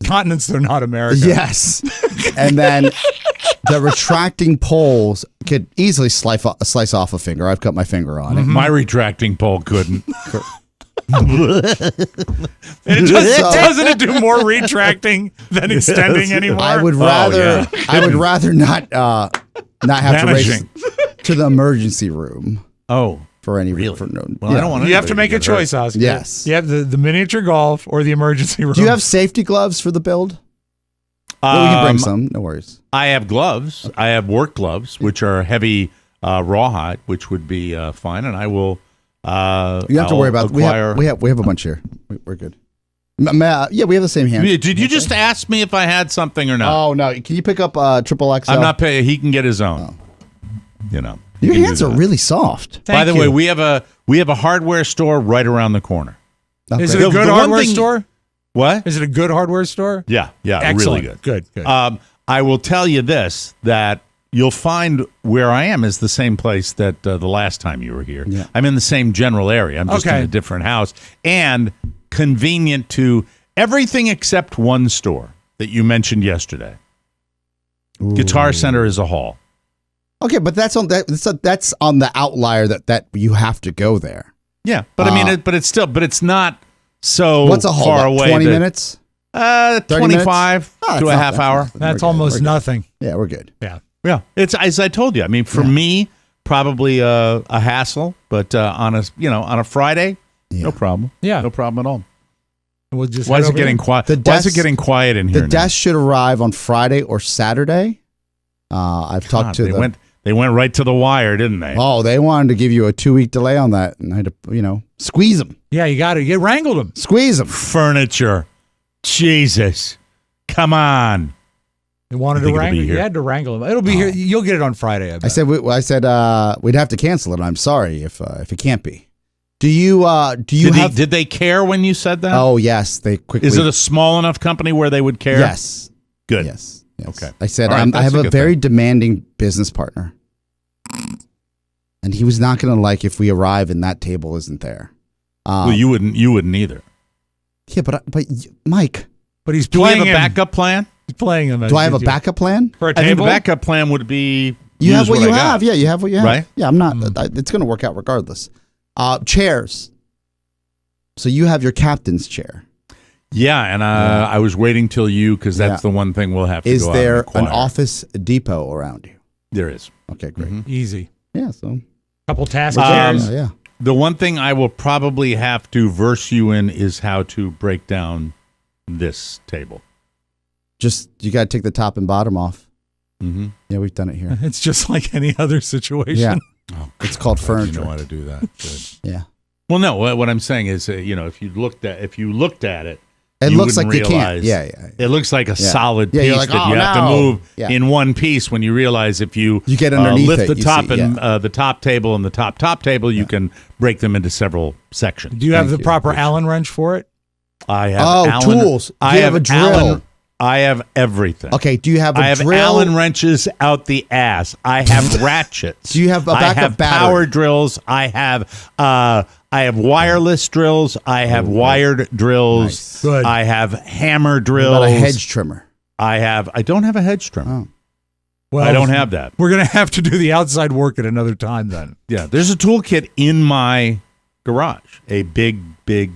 Speaker 4: continents they're not America.
Speaker 5: Yes. And then the retracting poles could easily slice off a finger. I've cut my finger on it.
Speaker 3: My retracting pole couldn't.
Speaker 4: Doesn't it do more retracting than extending anymore?
Speaker 5: I would rather not have to race to the emergency room.
Speaker 3: Oh,
Speaker 5: for any
Speaker 3: really?
Speaker 5: I
Speaker 4: don't want. You have to make a choice, Oscar.
Speaker 5: Yes,
Speaker 4: you have the miniature golf or the emergency room.
Speaker 5: Do you have safety gloves for the build? We can bring some. No worries.
Speaker 3: I have gloves. Okay. I have work gloves, which are heavy rawhide, which would be fine, and I will.
Speaker 5: You don't have to worry about. We have a bunch here. We're good. Yeah, we have the same hand.
Speaker 3: Did you just ask me if I had something or not?
Speaker 5: Oh no! Can you pick up triple XL?
Speaker 3: I'm not paying. He can get his own.
Speaker 5: Your hands are really soft.
Speaker 3: By the way, we have a hardware store right around the corner.
Speaker 5: Okay.
Speaker 4: Is it a good hardware store?
Speaker 3: What?
Speaker 4: Is it a good hardware store?
Speaker 3: Yeah,
Speaker 4: excellent.
Speaker 3: Really good.
Speaker 4: Good.
Speaker 3: I will tell you this, that you'll find where I am is the same place that the last time you were here.
Speaker 5: Yeah.
Speaker 3: I'm in the same general area. I'm just in a different house. And convenient to everything except one store that you mentioned yesterday. Ooh. Guitar Center is a hall.
Speaker 5: Okay, but that's on the outlier that you have to go there.
Speaker 3: Yeah, but I mean, it's not so
Speaker 5: what's a hall,
Speaker 3: far away.
Speaker 5: 20 minutes?
Speaker 3: 25 to a half hour.
Speaker 4: That's almost nothing.
Speaker 5: Yeah, we're good.
Speaker 3: Yeah. It's as I told you. I mean, for me, probably a hassle, but on a Friday, no problem.
Speaker 4: Yeah,
Speaker 3: no problem at all.
Speaker 4: We'll just
Speaker 3: Why is it getting quiet? Why is it getting quiet in here?
Speaker 5: The desk should arrive on Friday or Saturday. I've talked to
Speaker 3: They went right to the wire, didn't they?
Speaker 5: Oh, they wanted to give you a 2-week delay on that, and I had to, squeeze them.
Speaker 4: Yeah, you got to. You wrangled them.
Speaker 5: Squeeze them.
Speaker 3: Furniture. Jesus. Come on.
Speaker 4: They wanted to wrangle. You had to wrangle them. It'll be here. You'll get it on Friday. I
Speaker 5: said we'd have to cancel it. I'm sorry if it can't be. Did
Speaker 3: they care when you said that?
Speaker 5: Oh yes, they quickly.
Speaker 3: Is it a small enough company where they would care?
Speaker 5: Yes.
Speaker 3: Good.
Speaker 5: Yes.
Speaker 3: Okay.
Speaker 5: I said I have a very demanding business partner, and he was not going to like if we arrive and that table isn't there.
Speaker 3: Well, you wouldn't either.
Speaker 5: Yeah, but Mike.
Speaker 4: But he's
Speaker 3: playing. Do we have a
Speaker 4: him.
Speaker 3: backup plan?
Speaker 4: He's playing him.
Speaker 5: Do I have a backup plan
Speaker 4: for a table?
Speaker 3: I think the backup plan would be
Speaker 5: you have what you have. Yeah, you have what you have.
Speaker 3: Right?
Speaker 5: Yeah, I'm not. It's going to work out regardless. Chairs. So you have your captain's chair.
Speaker 3: Yeah, and I was waiting till you because that's the one thing we'll have to
Speaker 5: Is
Speaker 3: go out
Speaker 5: there
Speaker 3: and acquire.
Speaker 5: an Office Depot around you?
Speaker 3: There is.
Speaker 5: Okay, great.
Speaker 4: Easy.
Speaker 5: Yeah, so
Speaker 4: Couple task chairs.
Speaker 5: yeah.
Speaker 3: The one thing I will probably have to verse you in is how to break down this table.
Speaker 5: Just you got to take the top and bottom off.
Speaker 3: Mm-hmm.
Speaker 5: Yeah, we've done it here.
Speaker 4: It's just like any other situation.
Speaker 5: Yeah,
Speaker 3: Oh,
Speaker 5: it's called furniture.
Speaker 3: You know how to do that. Good.
Speaker 5: Yeah,
Speaker 3: Well, no. What I'm saying is, if you looked at it,
Speaker 5: it
Speaker 3: you
Speaker 5: looks like
Speaker 3: wouldn't
Speaker 5: you can't.
Speaker 3: realize-
Speaker 5: Yeah.
Speaker 3: It looks like a solid
Speaker 5: Yeah,
Speaker 3: piece
Speaker 5: you're like,
Speaker 3: that
Speaker 5: "Oh,
Speaker 3: you have to
Speaker 5: no."
Speaker 3: move
Speaker 5: Yeah.
Speaker 3: in one piece. When you realize if you
Speaker 5: get underneath
Speaker 3: lift
Speaker 5: it,
Speaker 3: the
Speaker 5: you
Speaker 3: top
Speaker 5: see,
Speaker 3: and the top table and the top table, you can break them into several sections.
Speaker 4: Do you have
Speaker 5: Thank
Speaker 4: the
Speaker 5: you.
Speaker 4: proper Allen wrench for it?
Speaker 3: I have
Speaker 5: tools. Do
Speaker 3: I
Speaker 5: you have a drill?
Speaker 3: Allen, I have everything.
Speaker 5: Okay, do you have a
Speaker 3: I have
Speaker 5: drill?
Speaker 3: Allen wrenches out the ass. I have ratchets.
Speaker 5: Do you have a
Speaker 3: I
Speaker 5: backup
Speaker 3: have
Speaker 5: battery?
Speaker 3: power drills. I have wireless drills. I have wired drills.
Speaker 5: Nice.
Speaker 4: Good.
Speaker 3: I have hammer
Speaker 5: What
Speaker 3: drills.
Speaker 5: about a hedge trimmer?
Speaker 3: I don't have a hedge trimmer.
Speaker 5: Oh.
Speaker 4: Well,
Speaker 3: I don't have that.
Speaker 4: We're going to have to do the outside work at another time then.
Speaker 3: Yeah, there's a toolkit in my garage. A big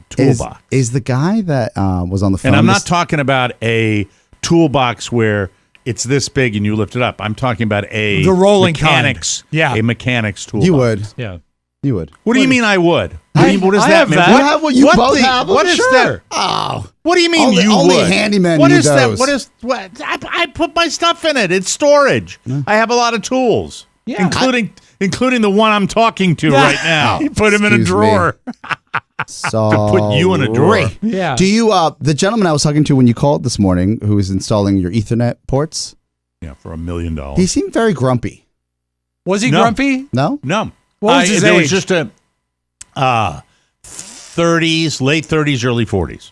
Speaker 3: toolbox.
Speaker 5: Is the guy that was on the phone?
Speaker 3: And I'm not talking about a toolbox where it's this big and you lift it up. I'm talking about
Speaker 4: The rolling
Speaker 3: mechanics.
Speaker 4: kind. Yeah.
Speaker 3: A mechanics toolbox.
Speaker 5: You would.
Speaker 4: Yeah.
Speaker 5: You would.
Speaker 3: What do you mean I would?
Speaker 5: I-
Speaker 3: What does
Speaker 4: I
Speaker 3: that
Speaker 4: have
Speaker 3: mean?
Speaker 4: that.
Speaker 5: You have what you both have?
Speaker 3: What is
Speaker 5: Sure.
Speaker 3: that?
Speaker 5: Oh,
Speaker 3: What do you mean
Speaker 5: Only-
Speaker 3: you
Speaker 5: only
Speaker 3: would?
Speaker 5: handyman
Speaker 3: What
Speaker 5: need
Speaker 3: is that?
Speaker 5: those.
Speaker 3: What is what? I put my stuff in it. It's storage. I have a lot of tools,
Speaker 4: Yeah.
Speaker 3: including the one I'm talking to right now.
Speaker 4: You put him in a
Speaker 5: Excuse me.
Speaker 4: drawer.
Speaker 5: so
Speaker 3: put you in a drawer.
Speaker 4: Yeah.
Speaker 5: Do you? The gentleman I was talking to when you called this morning, who was installing your Ethernet ports,
Speaker 3: Yeah, for $1 million.
Speaker 5: he seemed very grumpy.
Speaker 4: Was he
Speaker 3: No.
Speaker 4: grumpy?
Speaker 5: No.
Speaker 3: No.
Speaker 4: What was his
Speaker 3: there
Speaker 4: age?
Speaker 3: was just a 30s, late 30s, early 40s.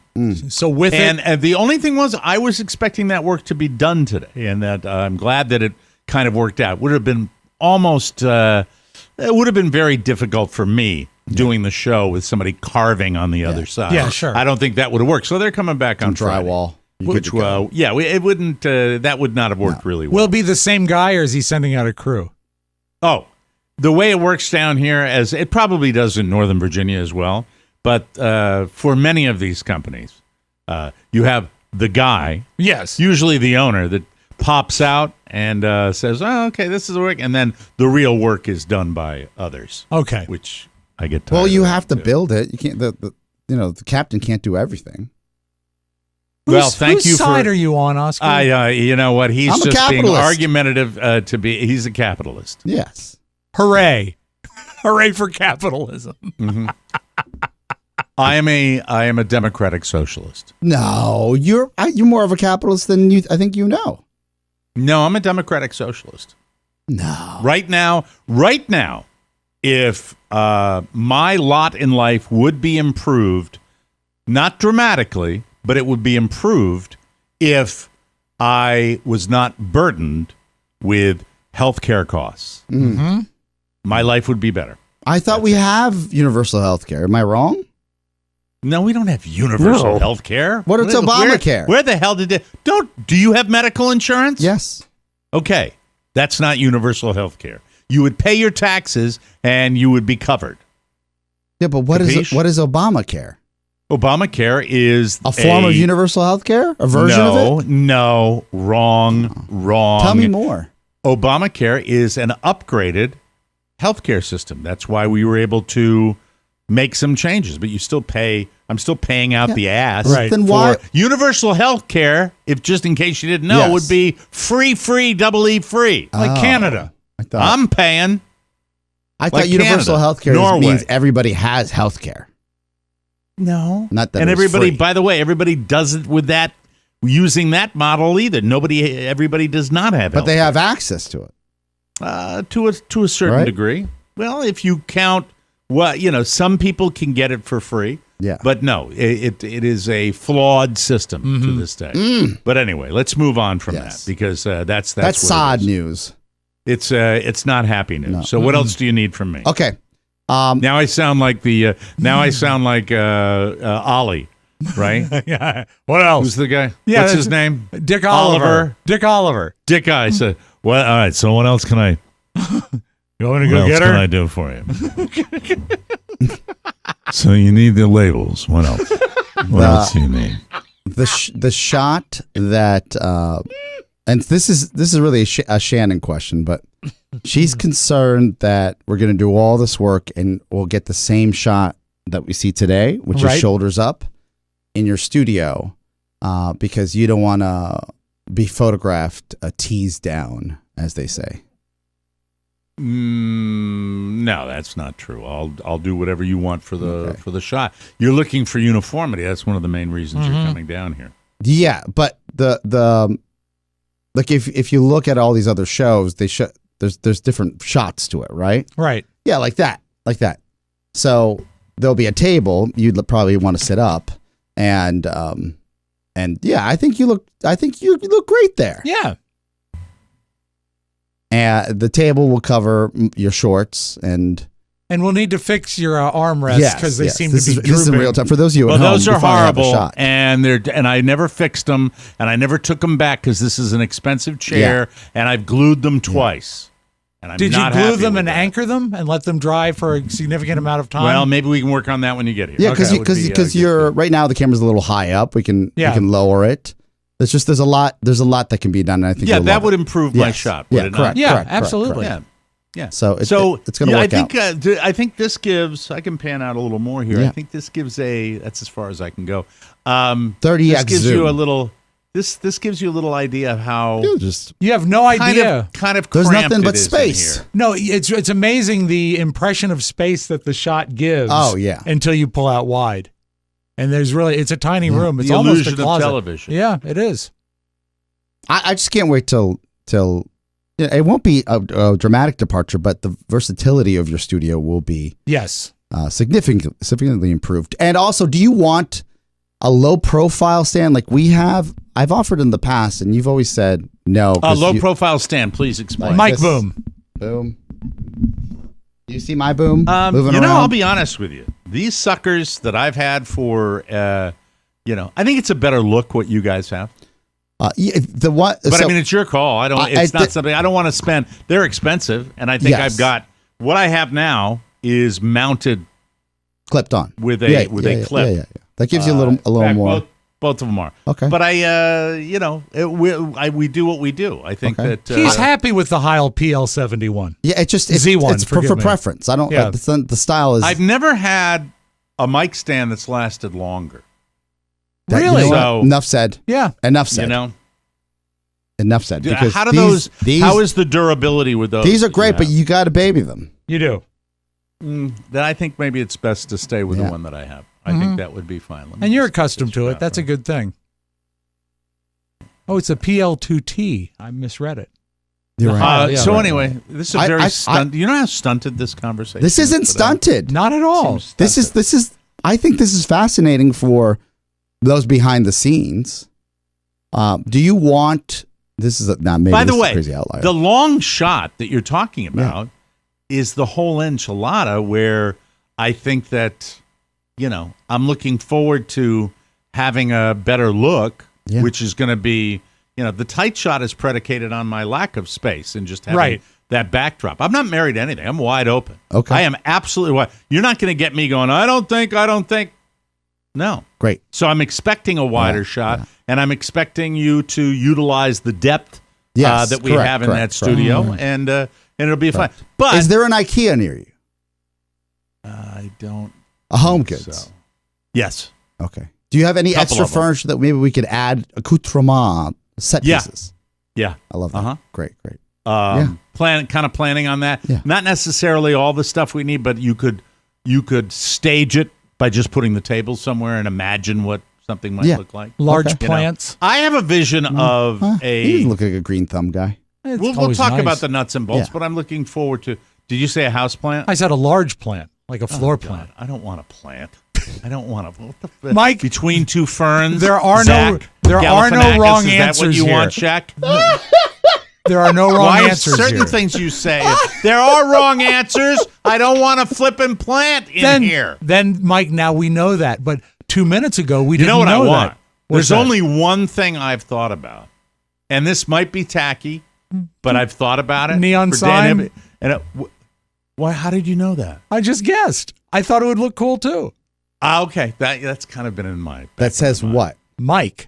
Speaker 4: So with it,
Speaker 3: And the only thing was I was expecting that work to be done today, and that I'm glad that it kind of worked out. Would have been almost it would have been very difficult for me doing the show with somebody carving on the other side.
Speaker 4: Yeah, sure.
Speaker 3: I don't think that would have worked. So they're coming back on Friday.
Speaker 5: Drywall. You
Speaker 3: Which
Speaker 5: good to go.
Speaker 3: it wouldn't that would not have worked really well.
Speaker 4: will it be the same guy or is he sending out a crew?
Speaker 3: Oh, the way it works down here, as it probably does in Northern Virginia as well, but for many of these companies, you have the guy,
Speaker 4: Yes.
Speaker 3: usually the owner, that pops out and says, "Oh, okay, this is the work," and then the real work is done by others.
Speaker 4: Okay.
Speaker 3: Which I get tired
Speaker 5: Well, you
Speaker 3: of
Speaker 5: have to
Speaker 3: too.
Speaker 5: build it. You can't. The captain can't do everything.
Speaker 3: Well, thank you
Speaker 4: Whose side
Speaker 3: for.
Speaker 4: are you on, Oscar?
Speaker 3: You know what? He's
Speaker 5: I'm a
Speaker 3: just being
Speaker 5: capitalist.
Speaker 3: argumentative to be. He's a capitalist.
Speaker 5: Yes.
Speaker 4: Hooray. Hooray for capitalism.
Speaker 3: I am a democratic socialist.
Speaker 5: No, you're more of a capitalist than you. I think you know.
Speaker 3: No, I'm a democratic socialist.
Speaker 5: No.
Speaker 3: Right now, if my lot in life would be improved, not dramatically, but it would be improved if I was not burdened with health care costs.
Speaker 4: Mm-hmm.
Speaker 3: My life would be better.
Speaker 5: I thought we have universal health care. Am I wrong?
Speaker 3: No, we don't have universal
Speaker 2: No.
Speaker 3: health care.
Speaker 5: What is Obamacare?
Speaker 3: Where the hell did it? Do you have medical insurance?
Speaker 5: Yes.
Speaker 3: Okay. That's not universal health care. You would pay your taxes and you would be covered.
Speaker 5: Yeah, but what
Speaker 3: Capiche?
Speaker 5: is Obamacare?
Speaker 3: Obamacare is
Speaker 5: A form of universal health care? A version of it?
Speaker 3: No, wrong.
Speaker 5: Tell me more.
Speaker 3: Obamacare is an upgraded healthcare system. That's why we were able to make some changes, but you still pay. I'm still paying out the ass.
Speaker 4: Right.
Speaker 5: Then
Speaker 3: For
Speaker 5: why?
Speaker 3: universal health care, if just in case you didn't know,
Speaker 5: Yes.
Speaker 3: would be free, double E free.
Speaker 4: Like
Speaker 5: Oh.
Speaker 4: Canada.
Speaker 5: I thought
Speaker 3: I'm paying.
Speaker 5: I thought
Speaker 3: like
Speaker 5: universal
Speaker 3: Canada,
Speaker 5: health care
Speaker 3: Norway.
Speaker 5: means everybody has health care.
Speaker 3: No.
Speaker 5: Not that
Speaker 3: And
Speaker 5: it was
Speaker 3: everybody,
Speaker 5: free.
Speaker 3: by the way, everybody does it with that, using that model either. Everybody does not have
Speaker 5: But they
Speaker 3: healthcare.
Speaker 5: have access to it.
Speaker 3: To a certain
Speaker 5: Right?
Speaker 3: degree. Well, if you count some people can get it for free.
Speaker 5: Yeah.
Speaker 3: But no, it is a flawed system to this day. But anyway, let's move on from
Speaker 5: Yes.
Speaker 3: that because that's
Speaker 5: That's
Speaker 3: what
Speaker 5: sod
Speaker 3: it is.
Speaker 5: news.
Speaker 3: It's not happy news.
Speaker 5: No.
Speaker 3: So what else do you need from me?
Speaker 5: Okay.
Speaker 3: Now I sound like Ollie, right?
Speaker 4: Yeah. What else?
Speaker 3: Who's the guy?
Speaker 4: Yeah,
Speaker 3: What's
Speaker 4: that's-
Speaker 3: his name?
Speaker 4: Dick Oliver.
Speaker 3: Oliver.
Speaker 4: Dick Oliver.
Speaker 3: Dick I said, well, all right, so what else can I
Speaker 4: You want to
Speaker 3: what
Speaker 4: go
Speaker 3: else
Speaker 4: get
Speaker 3: can
Speaker 4: her?
Speaker 3: I do for you? So you need the labels. What else? What else do you need?
Speaker 5: the shot that and this is really a Shannon question, but she's concerned that we're going to do all this work and we'll get the same shot that we see today, which is shoulders up in your studio, because you don't want to be photographed teased down, as they say.
Speaker 3: No, that's not true. I'll do whatever you want for the shot. You're looking for uniformity. That's one of the main reasons you're coming down here. Yeah,
Speaker 5: but the like if you look at all these other shows, there's different shots to it, right?
Speaker 4: Right.
Speaker 5: Yeah, like that. So there'll be a table. You'd probably want to sit up, and yeah, I think you look great there.
Speaker 4: Yeah.
Speaker 5: And the table will cover your shorts and
Speaker 4: we'll need to fix your armrests because they seem to be drooping.
Speaker 5: This is in real time for those of you at home.
Speaker 3: Those are horrible, and I never fixed them, and I never took them back because this is an expensive chair, and I've glued them twice. And I'm
Speaker 4: Did you
Speaker 3: not
Speaker 4: glue them and
Speaker 3: that.
Speaker 4: Anchor them and let them dry for a significant amount of time?
Speaker 3: Well, maybe we can work on that when you get here.
Speaker 5: Yeah, because you're right now the camera's a little high up. We can lower it. It's just there's a lot that can be done. And I think
Speaker 3: that would improve my shot.
Speaker 5: Yeah, correct.
Speaker 4: Yeah, absolutely.
Speaker 5: Correct.
Speaker 3: Yeah.
Speaker 5: So it's going to work out.
Speaker 3: I think this gives. I can pan out a little more here.
Speaker 5: Yeah.
Speaker 3: I think this gives that's as far as I can go.
Speaker 5: 30x
Speaker 3: This gives
Speaker 5: zoom.
Speaker 3: you a little. This gives you a little idea of how
Speaker 4: you have no idea.
Speaker 3: Kind of
Speaker 5: there's
Speaker 3: cramped
Speaker 5: nothing but
Speaker 3: it is
Speaker 5: space.
Speaker 3: in here.
Speaker 4: No, it's amazing the impression of space that the shot gives.
Speaker 5: Oh yeah.
Speaker 4: Until you pull out wide, and it's a tiny room. It's
Speaker 3: the
Speaker 4: almost
Speaker 3: illusion
Speaker 4: a closet.
Speaker 3: of television.
Speaker 4: Yeah, it is.
Speaker 5: I just can't wait till it won't be a dramatic departure, but the versatility of your studio will be significantly improved. And also, do you want a low profile stand like we have? I've offered in the past, and you've always said no.
Speaker 3: Low profile stand, please explain.
Speaker 4: Mic boom.
Speaker 5: Boom. Do you see my boom moving around?
Speaker 3: I'll be honest with you. These suckers that I've had for, I think it's a better look what you guys have.
Speaker 5: But
Speaker 3: I mean, it's your call. I don't. It's not something I don't want to spend. They're expensive, and I think I've got what I have now is mounted,
Speaker 5: clipped on
Speaker 3: with a clip.
Speaker 5: Yeah. That gives you a little more.
Speaker 3: Both of them are
Speaker 5: okay.
Speaker 3: But we do what we do. I think that
Speaker 4: he's happy with the Heil PL71.
Speaker 5: Yeah, it's
Speaker 4: Z1.
Speaker 5: It's for preference. I don't. Yeah. The style is.
Speaker 3: I've never had a mic stand that's lasted longer.
Speaker 4: Really?
Speaker 5: So, enough said.
Speaker 4: Yeah.
Speaker 5: Enough said. Enough said. Because
Speaker 3: how do those? How is the durability with those?
Speaker 5: These are great, but you got to baby them.
Speaker 4: You do.
Speaker 3: Then I think maybe it's best to stay with the one that I have. I think that would be fine.
Speaker 4: And you're accustomed to it. That's a good thing. Oh, it's a PL2T. I misread it.
Speaker 5: You're right.
Speaker 3: Anyway, this is a very stunted. You know how stunted this conversation is?
Speaker 5: This isn't stunted.
Speaker 4: Not at all.
Speaker 5: This is. I think this is fascinating for those behind the scenes. Do you want? This is maybe.
Speaker 3: By the way,
Speaker 5: crazy outlier.
Speaker 3: The long shot that you're talking about is the whole enchilada, where I think that I'm looking forward to having a better look, which is going to be. The tight shot is predicated on my lack of space and just having that backdrop. I'm not married to anything. I'm wide open.
Speaker 5: Okay.
Speaker 3: I am absolutely wide. You're not going to get me going, I don't think. No.
Speaker 5: Great.
Speaker 3: So I'm expecting a wider shot, and I'm expecting you to utilize the depth that we have in that studio, and it'll be fun. But
Speaker 5: is there an IKEA near you?
Speaker 3: I don't.
Speaker 5: A Home Goods?
Speaker 3: So. Yes.
Speaker 5: Okay. Do you have any extra furniture that maybe we could add accoutrement? Set pieces.
Speaker 3: Yeah.
Speaker 5: I love that.
Speaker 3: Uh-huh.
Speaker 5: Great.
Speaker 3: Planning on that.
Speaker 5: Yeah.
Speaker 3: Not necessarily all the stuff we need, but you could stage it by just putting the table somewhere and imagine what something might look like.
Speaker 4: Large plants.
Speaker 3: I have a vision of
Speaker 5: You look like a green thumb guy.
Speaker 3: We'll talk about the nuts and bolts, but I'm looking forward to. Did you say a house plant?
Speaker 4: I said a large plant, like a floor plant.
Speaker 3: I don't want a plant. I don't want to.
Speaker 4: Mike,
Speaker 3: between two ferns.
Speaker 4: There are no wrong answers
Speaker 3: here. Is that what you
Speaker 4: here.
Speaker 3: want, Shaq?
Speaker 4: There are no wrong answers
Speaker 3: certain
Speaker 4: here.
Speaker 3: things you say. There are wrong answers. I don't want a flipping plant in here.
Speaker 4: Then, Mike, now we know that. But 2 minutes ago, we didn't know
Speaker 3: what I
Speaker 4: that.
Speaker 3: want. There's only one thing I've thought about, and this might be tacky, but I've thought about it.
Speaker 4: Neon sign.
Speaker 3: Why? How did you know that?
Speaker 4: I just guessed. I thought it would look cool too.
Speaker 3: Okay, that's kind of been in my.
Speaker 5: That says what?
Speaker 4: Mike.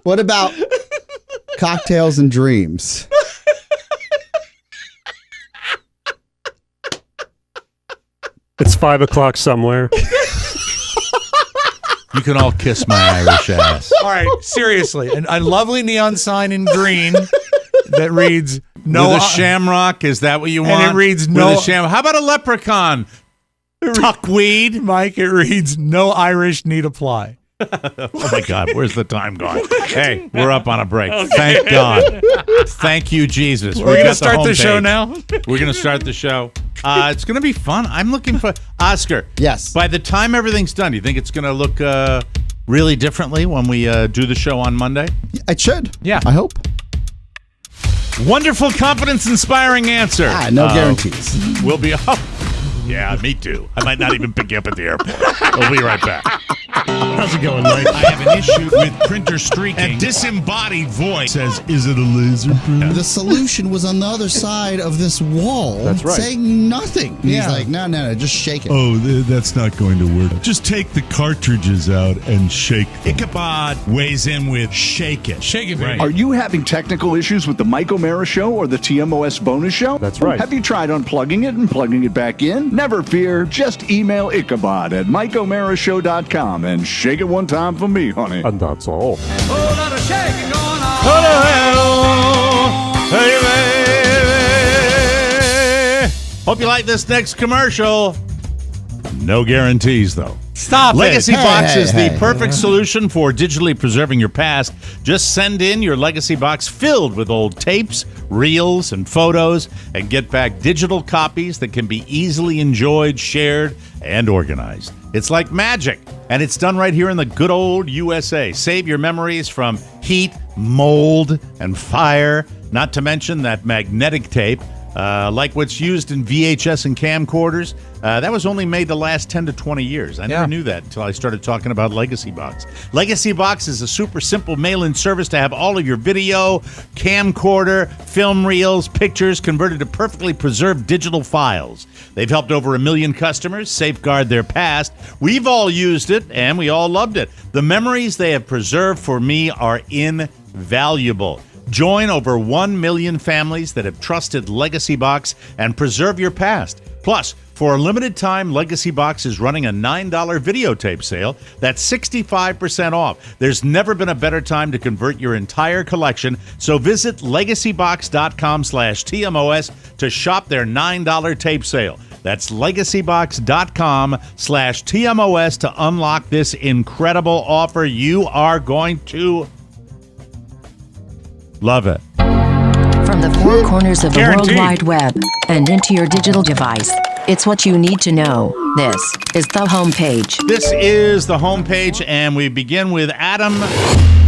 Speaker 5: What about cocktails and dreams?
Speaker 2: It's 5 o'clock somewhere.
Speaker 3: You can all kiss my Irish ass.
Speaker 4: All right, seriously. A lovely neon sign in green that reads no.
Speaker 3: With a shamrock, is that what you want?
Speaker 4: And it reads no.
Speaker 3: With a how about a leprechaun? Tuckweed.
Speaker 4: Mike, it reads no Irish need apply.
Speaker 3: Oh my God, where's the time gone? Hey, we're up on a break. Okay. Thank God. Thank you, Jesus.
Speaker 4: We're going to start the show now?
Speaker 3: We're going to start the show. It's going to be fun. I'm looking for Oscar.
Speaker 5: Yes.
Speaker 3: By the time everything's done, do you think it's going to look really differently when we do the show on Monday?
Speaker 5: It should.
Speaker 4: Yeah.
Speaker 5: I hope.
Speaker 3: Wonderful, confidence-inspiring answer.
Speaker 5: No guarantees.
Speaker 3: We'll be up. Yeah, me too. I might not even pick you up at the airport. We'll be right back.
Speaker 2: How's it going, Mike?
Speaker 3: I have an issue with printer streaking. A disembodied voice says, "Is it a laser print?"
Speaker 5: The solution was on the other side of this wall.
Speaker 2: That's right.
Speaker 5: Saying nothing. And he's like, no, just shake it.
Speaker 6: Oh, that's not going to work. Just take the cartridges out and shake them.
Speaker 3: Ichabod weighs in with shake it.
Speaker 4: Shake it,
Speaker 3: Right.
Speaker 7: Are you having technical issues with the Mike O'Mara Show or the TMOS bonus show?
Speaker 2: That's right.
Speaker 7: Have you tried unplugging it and plugging it back in? Never fear. Just email Ichabod at MikeO'MaraShow.com and shake it one time for me, honey.
Speaker 2: And that's all.
Speaker 3: Hope you like this next commercial. No guarantees, though.
Speaker 4: Stop
Speaker 3: Legacy
Speaker 4: it.
Speaker 3: Box is the
Speaker 5: hey.
Speaker 3: perfect solution for digitally preserving your past. Just send in your Legacy Box filled with old tapes, reels, and photos, and get back digital copies that can be easily enjoyed, shared, and organized. It's like magic, and it's done right here in the good old USA. Save your memories from heat, mold, and fire, not to mention that magnetic tape. Like what's used in VHS and camcorders, that was only made the last 10 to 20 years. I never knew that until I started talking about Legacy Box. Legacy Box is a super simple mail-in service to have all of your video, camcorder, film reels, pictures converted to perfectly preserved digital files. They've helped over 1 million customers safeguard their past. We've all used it, and we all loved it. The memories they have preserved for me are invaluable. Join over 1 million families that have trusted Legacy Box and preserve your past. Plus, for a limited time, Legacy Box is running a $9 videotape sale that's 65% off. There's never been a better time to convert your entire collection, so visit legacybox.com/TMOS to shop their $9 tape sale. That's legacybox.com/TMOS to unlock this incredible offer. You are going to love it.
Speaker 8: From the four corners of the World Wide Web and into your digital device, it's what you need to know. This is the homepage.
Speaker 3: This is the homepage, and we begin with Adam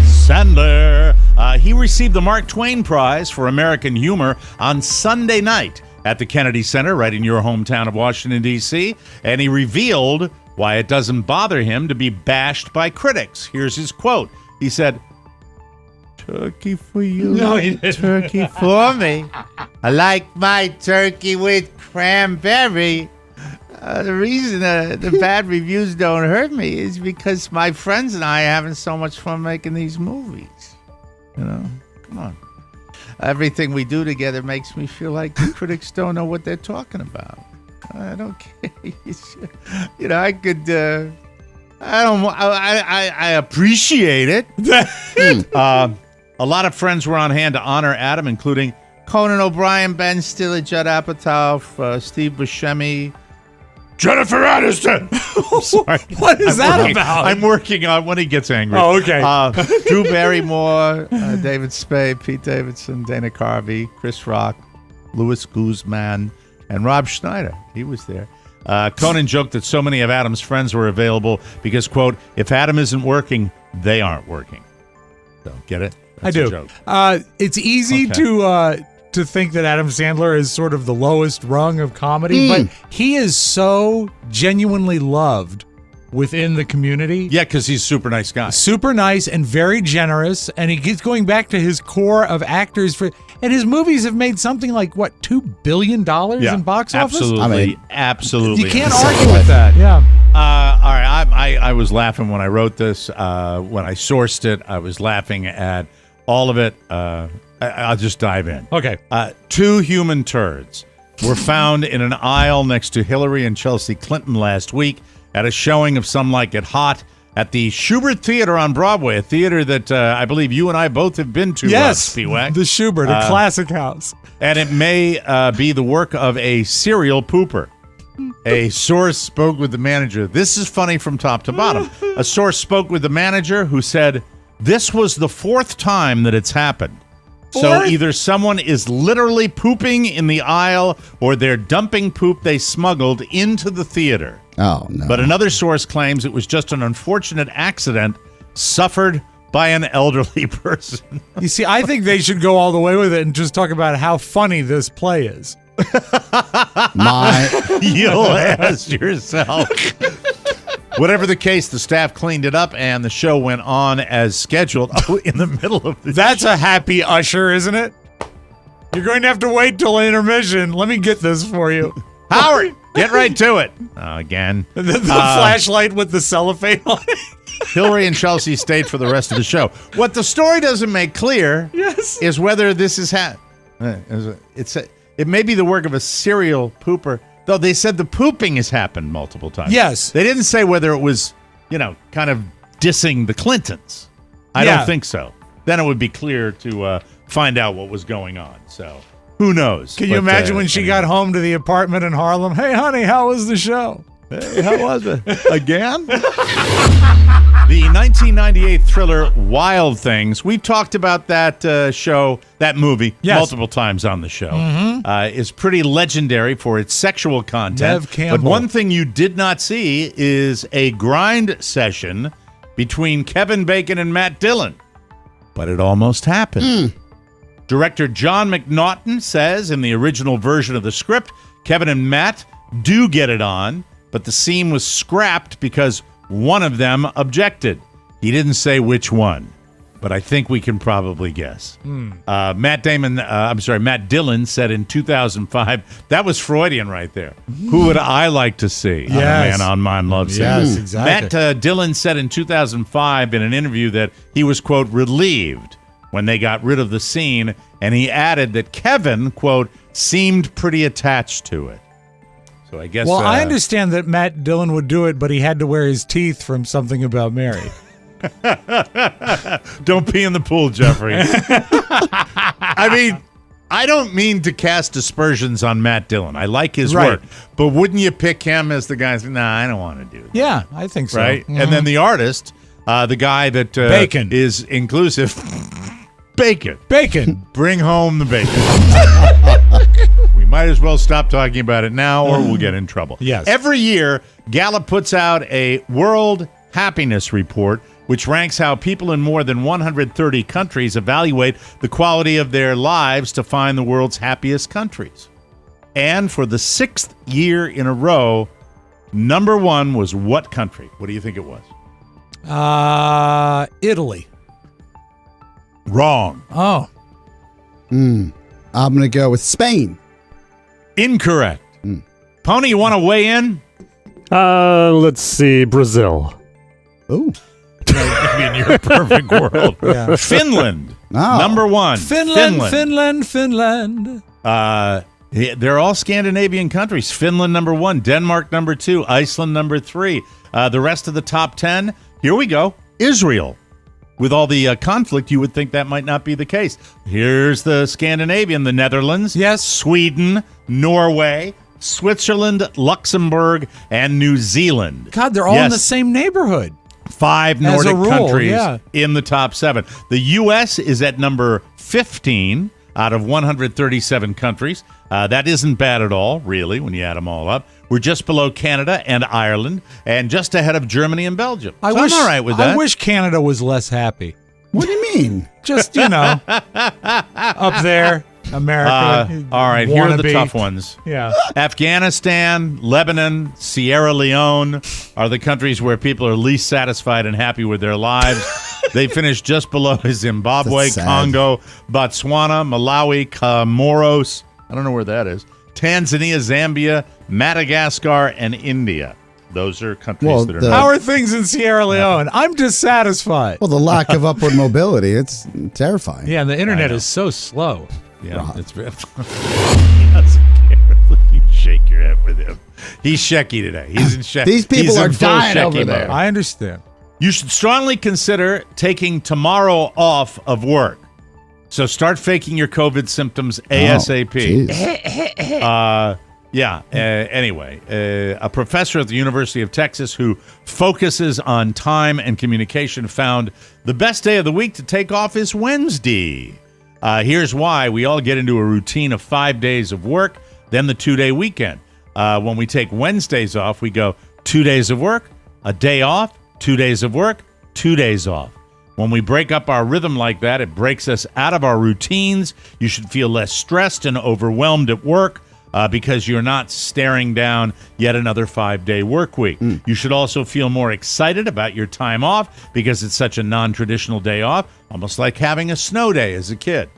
Speaker 3: Sandler. He received the Mark Twain Prize for American Humor on Sunday night at the Kennedy Center, right in your hometown of Washington, D.C., and he revealed why it doesn't bother him to be bashed by critics. Here's his quote. He said, "Turkey for you, turkey for me. I like my turkey with cranberry. The reason the bad reviews don't hurt me is because my friends and I are having so much fun making these movies. You know, come on. Everything we do together makes me feel like the critics don't know what they're talking about. I don't care. You know, I could. I appreciate it." A lot of friends were on hand to honor Adam, including Conan O'Brien, Ben Stiller, Judd Apatow, Steve Buscemi, Jennifer Aniston. Sorry.
Speaker 4: What is that about?
Speaker 3: I'm working on when he gets angry.
Speaker 4: Oh, okay.
Speaker 3: Drew Barrymore, David Spade, Pete Davidson, Dana Carvey, Chris Rock, Louis Guzman, and Rob Schneider. He was there. Conan joked that so many of Adam's friends were available because, quote, if Adam isn't working, they aren't working. So, get it? That's
Speaker 4: I
Speaker 3: a
Speaker 4: do.
Speaker 3: joke.
Speaker 4: It's easy to think that Adam Sandler is sort of the lowest rung of comedy, but he is so genuinely loved within the community.
Speaker 3: Yeah, because he's a super nice guy.
Speaker 4: Super nice and very generous, and he keeps going back to his core of actors. And his movies have made something like, what, $2 billion in box office?
Speaker 3: Absolutely. Absolutely.
Speaker 4: You can't argue with that. Yeah.
Speaker 3: All right. I was laughing when I wrote this. When I sourced it, I was laughing at all of it. I'll just dive in.
Speaker 4: Okay.
Speaker 3: 2 human turds were found in an aisle next to Hillary and Chelsea Clinton last week at a showing of Some Like It Hot at the Schubert Theater on Broadway, a theater that I believe you and I both have been to.
Speaker 4: Yes,
Speaker 3: Spiewak.
Speaker 4: the Schubert, a classic house.
Speaker 3: And it may be the work of a serial pooper. A source spoke with the manager. This is funny from top to bottom. A source spoke with the manager who said, this was the 4th time that it's happened. So either someone is literally pooping in the aisle or they're dumping poop they smuggled into the theater.
Speaker 5: Oh, no.
Speaker 3: But another source claims it was just an unfortunate accident suffered by an elderly person.
Speaker 4: You see, I think they should go all the way with it and just talk about how funny this play is.
Speaker 3: You'll ask yourself. Whatever the case, the staff cleaned it up and the show went on as scheduled. In the middle of the
Speaker 4: That's a happy usher, isn't it? You're going to have to wait till intermission. Let me get this for you.
Speaker 3: Howard, get right to it. Again.
Speaker 4: The flashlight with the cellophane on it.
Speaker 3: Hillary and Chelsea stayed for the rest of the show. What the story doesn't make clear is whether this is it may be the work of a serial pooper, though they said the pooping has happened multiple times.
Speaker 4: Yes.
Speaker 3: They didn't say whether it was, kind of dissing the Clintons. I don't think so. Then it would be clear to find out what was going on. So who knows?
Speaker 4: Can you imagine when she got home to the apartment in Harlem? Hey, honey, how was the show?
Speaker 3: Hey, how was it? Again? The 1998 thriller Wild Things. We've talked about that that movie, multiple times on the show. Is pretty legendary for its sexual content.
Speaker 4: Nev Campbell.
Speaker 3: But one thing you did not see is a grind session between Kevin Bacon and Matt Dillon. But it almost happened. Director John McNaughton says in the original version of the script, Kevin and Matt do get it on, but the scene was scrapped because one of them objected. He didn't say which one, but I think we can probably guess. Matt Dillon said in 2005, that was Freudian right there. Who would I like to see?
Speaker 4: Yes.
Speaker 3: Man on Mine loves him.
Speaker 4: Yes, exactly.
Speaker 3: Matt Dillon said in 2005 in an interview that he was, quote, relieved when they got rid of the scene, and he added that Kevin, quote, seemed pretty attached to it. So I guess.
Speaker 4: Well, I understand that Matt Dillon would do it, but he had to wear his teeth from Something About Mary.
Speaker 3: Don't pee in the pool, Jeffrey. I mean, I don't mean to cast aspersions on Matt Dillon. I like his work. But wouldn't you pick him as the guy? Nah, I don't want to do that.
Speaker 4: Yeah, I think so.
Speaker 3: Right? Mm-hmm. And then the artist, the guy that
Speaker 4: Bacon
Speaker 3: is inclusive. Bacon. Bring home the bacon. We might as well stop talking about it now or we'll get in trouble.
Speaker 4: Yes.
Speaker 3: Every year, Gallup puts out a World Happiness Report, which ranks how people in more than 130 countries evaluate the quality of their lives to find the world's happiest countries. And for the 6th year in a row, number 1 was what country? What do you think it was?
Speaker 4: Italy.
Speaker 3: Wrong.
Speaker 4: Oh.
Speaker 5: I'm going to go with Spain.
Speaker 3: Incorrect. Pony, you want to weigh in?
Speaker 2: Let's see. Brazil.
Speaker 5: Ooh.
Speaker 3: Maybe in your perfect world.
Speaker 4: Yeah.
Speaker 3: Finland.
Speaker 5: Oh.
Speaker 3: Number 1.
Speaker 4: Finland.
Speaker 3: They're all Scandinavian countries. Finland, number 1. Denmark, number 2. Iceland, number 3. The rest of the top 10, here we go. Israel. With all the conflict, you would think that might not be the case. Here's the Scandinavian, the Netherlands, Sweden, Norway, Switzerland, Luxembourg, and New Zealand.
Speaker 4: God, they're all in the same neighborhood.
Speaker 3: 5 Nordic countries in the top 7. The U.S. is at number 15 out of 137 countries. That isn't bad at all, really, when you add them all up. We're just below Canada and Ireland, and just ahead of Germany and Belgium. I'm all right with that.
Speaker 4: I wish Canada was less happy.
Speaker 5: What do you mean?
Speaker 4: Just, up there, America.
Speaker 3: All right, here are the tough ones.
Speaker 4: Yeah.
Speaker 3: Afghanistan, Lebanon, Sierra Leone are the countries where people are least satisfied and happy with their lives. They finished just below Zimbabwe,
Speaker 5: That's sad.
Speaker 3: Congo, Botswana, Malawi, Comoros. I don't know where that is. Tanzania, Zambia, Madagascar, and India. Those are countries that are
Speaker 4: How are things in Sierra Leone? I'm dissatisfied.
Speaker 5: Well, the lack of upward mobility, it's terrifying.
Speaker 4: Yeah, and the internet is so slow.
Speaker 3: Yeah,
Speaker 5: Rob.
Speaker 3: it's very. He doesn't care. You shake your head with him. He's shaky today. He's in shaky.
Speaker 5: These people are dying over there.
Speaker 4: I understand.
Speaker 3: You should strongly consider taking tomorrow off of work. So start faking your COVID symptoms ASAP. Anyway, a professor at the University of Texas who focuses on time and communication found the best day of the week to take off is Wednesday. Here's why. We all get into a routine of 5 days of work, then the 2-day weekend. When we take Wednesdays off, we go 2 days of work, a day off, 2 days of work, 2 days off. When we break up our rhythm like that, it breaks us out of our routines. You should feel less stressed and overwhelmed at work because you're not staring down yet another 5-day work week. You should also feel more excited about your time off because it's such a non-traditional day off, almost like having a snow day as a kid.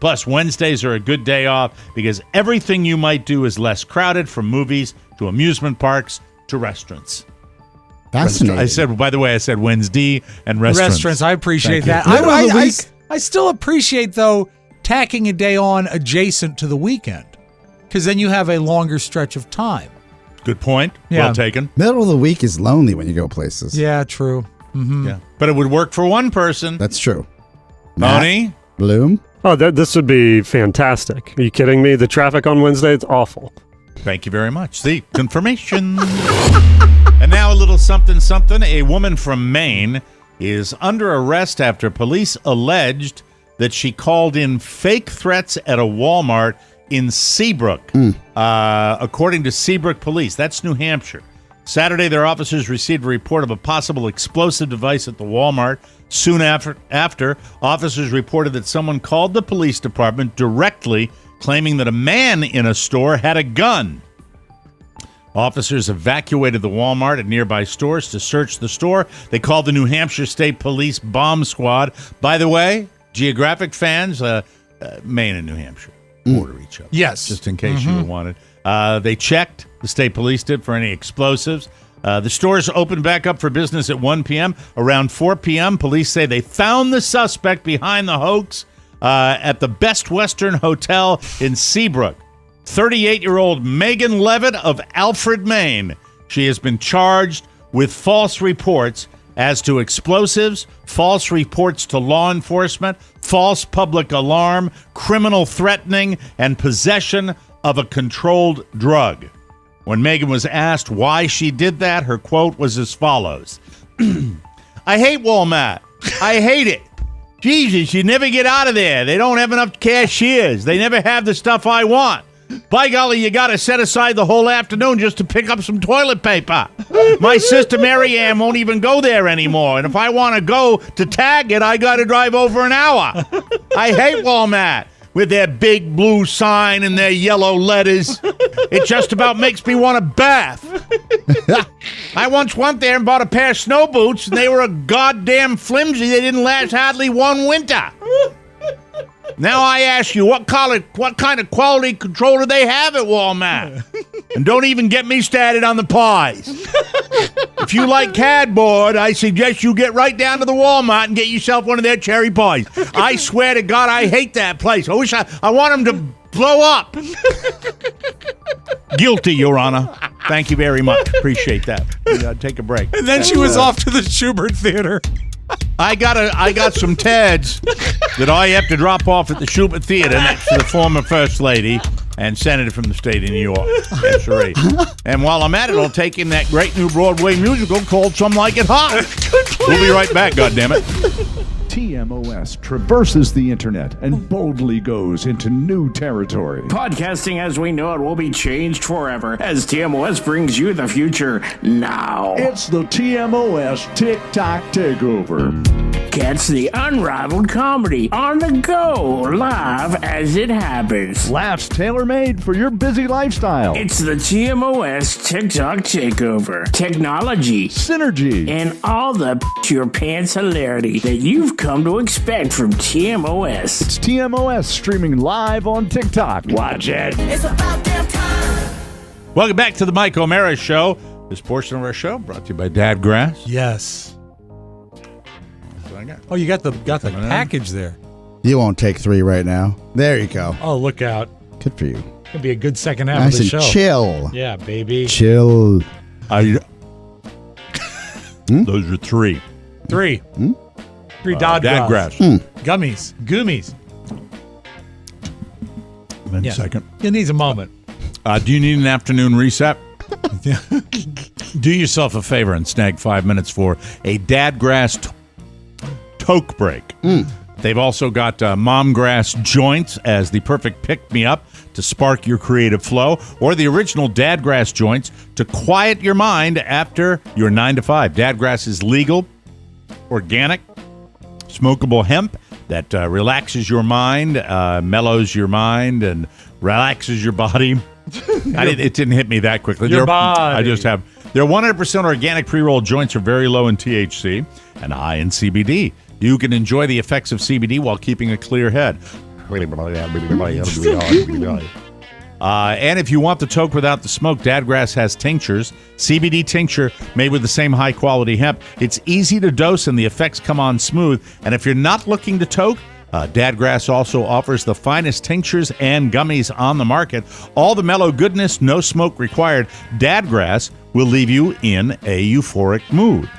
Speaker 3: Plus, Wednesdays are a good day off because everything you might do is less crowded, from movies to amusement parks to restaurants.
Speaker 5: Fascinating.
Speaker 3: I said, by the way, I said Wednesday and restaurants.
Speaker 4: I appreciate that.
Speaker 5: Middle of the week.
Speaker 4: I still appreciate, though, tacking a day on adjacent to the weekend, because then you have a longer stretch of time.
Speaker 3: Good point.
Speaker 4: Yeah.
Speaker 3: Well taken.
Speaker 5: Middle of the week is lonely when you go places.
Speaker 4: Yeah, true.
Speaker 3: Yeah, but it would work for one person.
Speaker 5: That's true.
Speaker 3: Tony?
Speaker 5: Bloom?
Speaker 2: Oh, this would be fantastic. Are you kidding me? The traffic on Wednesday, it's awful.
Speaker 3: Thank you very much. See, confirmation. And now a little something. A woman from Maine is under arrest after police alleged that she called in fake threats at a Walmart in Seabrook. According to Seabrook police, that's New Hampshire. Saturday, their officers received a report of a possible explosive device at the Walmart. Soon after, officers reported that someone called the police department directly, claiming that a man in a store had a gun. Officers evacuated the Walmart and nearby stores to search the store. They called the New Hampshire State Police Bomb Squad. By the way, geographic fans, Maine and New Hampshire border each other.
Speaker 4: Yes.
Speaker 3: Just in case you were wanted. They checked, the state police did, for any explosives. The stores opened back up for business at 1 p.m. Around 4 p.m., police say they found the suspect behind the hoax at the Best Western Hotel in Seabrook. 38-year-old Megan Levitt of Alfred, Maine. She has been charged with false reports as to explosives, false reports to law enforcement, false public alarm, criminal threatening, and possession of a controlled drug. When Megan was asked why she did that, her quote was as follows. I hate Walmart. I hate it. Jesus, you never get out of there. They don't have enough cashiers. They never have the stuff I want. By golly, you got to set aside the whole afternoon just to pick up some toilet paper. My sister Mary Ann won't even go there anymore. And if I want to go to Target, I got to drive over an hour. I hate Walmart with their big blue sign and their yellow letters. It just about makes me want a bath. I once went there and bought a pair of snow boots, and they were a goddamn flimsy. They didn't last hardly one winter. Now I ask you, what kind of quality control do they have at Walmart? And don't even get me started on the pies. If you like cardboard, I suggest you get right down to the Walmart and get yourself one of their cherry pies. I swear to God, I hate that place. I want them to blow up. Guilty, Your Honor. Thank you very much. Appreciate that. Take a break.
Speaker 4: And then she was off to the Schubert Theater.
Speaker 3: I got some Teds that I have to drop off at the Schubert Theater next to the former First Lady and Senator from the state of New York. That's right. And while I'm at it, I'll take in that great new Broadway musical called Some Like It Hot. We'll be right back, goddammit.
Speaker 7: TMOS traverses the internet and boldly goes into new territory.
Speaker 9: Podcasting as we know it will be changed forever as TMOS brings you the future now.
Speaker 7: It's the TMOS TikTok Takeover.
Speaker 9: Catch the unrivaled comedy on the go, live as it happens.
Speaker 7: Laughs tailor-made for your busy lifestyle.
Speaker 9: It's the TMOS TikTok Takeover. Technology,
Speaker 7: synergy,
Speaker 9: and all the your pants hilarity that you've come to expect from TMOS.
Speaker 7: It's TMOS streaming live on TikTok. Watch it.
Speaker 9: It's about damn time.
Speaker 3: Welcome back to the Mike O'Mara Show. This portion of our show brought to you by Dad Grass.
Speaker 4: Yes. Oh, you got the package there.
Speaker 5: You won't take 3 right now. There you go.
Speaker 4: Oh, look out.
Speaker 5: Good for you.
Speaker 4: Could be a good second half
Speaker 5: Nice
Speaker 4: of the
Speaker 5: and
Speaker 4: show.
Speaker 5: chill.
Speaker 4: Yeah, baby.
Speaker 5: Chill.
Speaker 3: Those are 3.
Speaker 4: 3. 3 Dad
Speaker 3: Grass.
Speaker 4: Gummies. Goomies.
Speaker 3: One second.
Speaker 4: It needs a moment.
Speaker 3: Do you need an afternoon reset? Do yourself a favor and snag 5 minutes for a Dad Grass toke break. They've also got mom grass joints as the perfect pick-me-up to spark your creative flow, or the original Dad Grass joints to quiet your mind after your 9 to 5. Dad Grass is legal, organic, smokable hemp that relaxes your mind, mellows your mind, and relaxes your body. It didn't hit me that quickly.
Speaker 4: Your body.
Speaker 3: I just have. Their 100% organic pre-rolled joints are very low in THC and high in CBD. You can enjoy the effects of CBD while keeping a clear head. And if you want the toke without the smoke, Dad Grass has tinctures. CBD tincture made with the same high-quality hemp. It's easy to dose and the effects come on smooth. And if you're not looking to toke, Dad Grass also offers the finest tinctures and gummies on the market. All the mellow goodness, no smoke required. Dad Grass will leave you in a euphoric mood.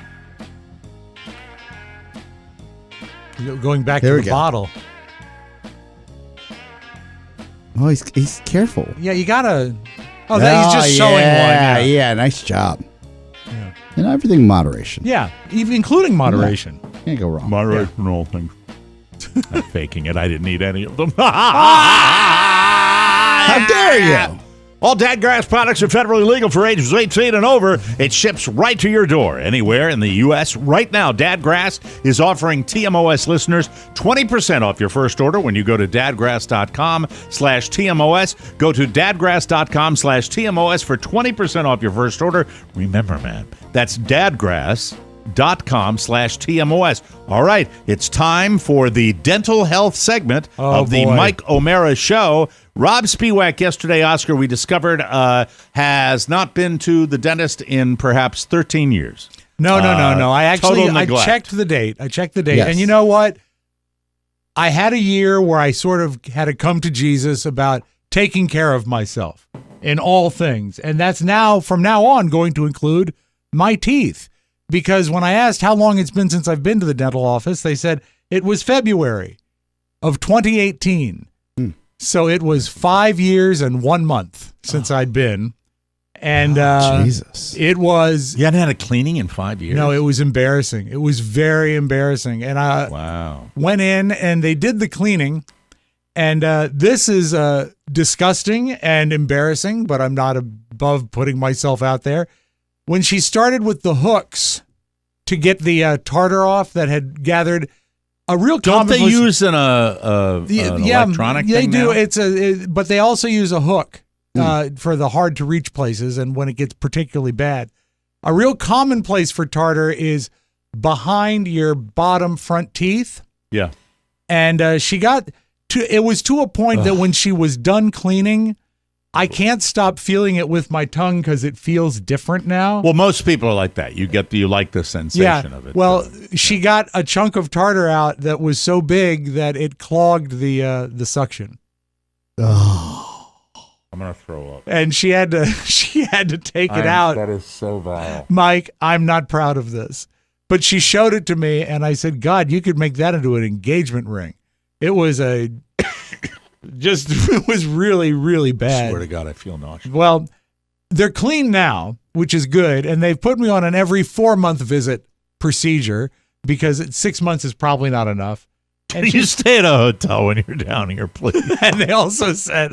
Speaker 4: Going back to the bottle.
Speaker 5: Oh, he's careful.
Speaker 4: Yeah, you gotta. Oh, he's just showing one.
Speaker 5: Yeah, nice job. Yeah. And everything in moderation.
Speaker 4: Yeah, even including moderation.
Speaker 5: Yeah. Can't go wrong.
Speaker 3: Moderation in all things. I'm faking it. I didn't need any of them.
Speaker 5: How dare you?
Speaker 3: All Dad Grass products are federally legal for ages 18 and over. It ships right to your door anywhere in the U.S. Right now, Dad Grass is offering TMOS listeners 20% off your first order when you go to dadgrass.com/TMOS. Go to dadgrass.com/TMOS for 20% off your first order. Remember, man, that's dadgrass.com/TMOS. All right, it's time for the dental health segment of the Mike O'Mara Show. Robb Spiewak yesterday, Oscar, we discovered, has not been to the dentist in perhaps 13 years.
Speaker 4: No. I checked the date. Yes. And you know what? I had a year where I sort of had to come to Jesus about taking care of myself in all things. And that's now, from now on, going to include my teeth. Because when I asked how long it's been since I've been to the dental office, they said it was February of 2018. So it was 5 years and 1 month since I'd been. And
Speaker 5: Jesus.
Speaker 4: It was...
Speaker 3: You hadn't had a cleaning in 5 years?
Speaker 4: No, it was embarrassing. It was very embarrassing. And I went in and they did the cleaning. And this is disgusting and embarrassing, but I'm not above putting myself out there. When she started with the hooks to get the tartar off that had gathered... A real
Speaker 3: Don't they use an electronic thing
Speaker 4: do.
Speaker 3: Now?
Speaker 4: But they also use a hook for the hard to reach places and when it gets particularly bad. A real common place for tartar is behind your bottom front teeth.
Speaker 3: Yeah.
Speaker 4: And she got to it was to a point that when she was done cleaning, I can't stop feeling it with my tongue because it feels different now.
Speaker 3: Well, most people are like that. You like the sensation of it.
Speaker 4: Well, she got a chunk of tartar out that was so big that it clogged the suction.
Speaker 5: Oh,
Speaker 3: I'm gonna throw up.
Speaker 4: And she had to take it out.
Speaker 3: That is so vile,
Speaker 4: Mike. I'm not proud of this, but she showed it to me, and I said, "God, you could make that into an engagement ring." It was it was really, really bad.
Speaker 3: I swear to God, I feel nauseous.
Speaker 4: Well, they're clean now, which is good, and they've put me on an every 4-month visit procedure because 6 months is probably not enough. And
Speaker 3: you stay at a hotel when you're down here, please.
Speaker 4: And they also said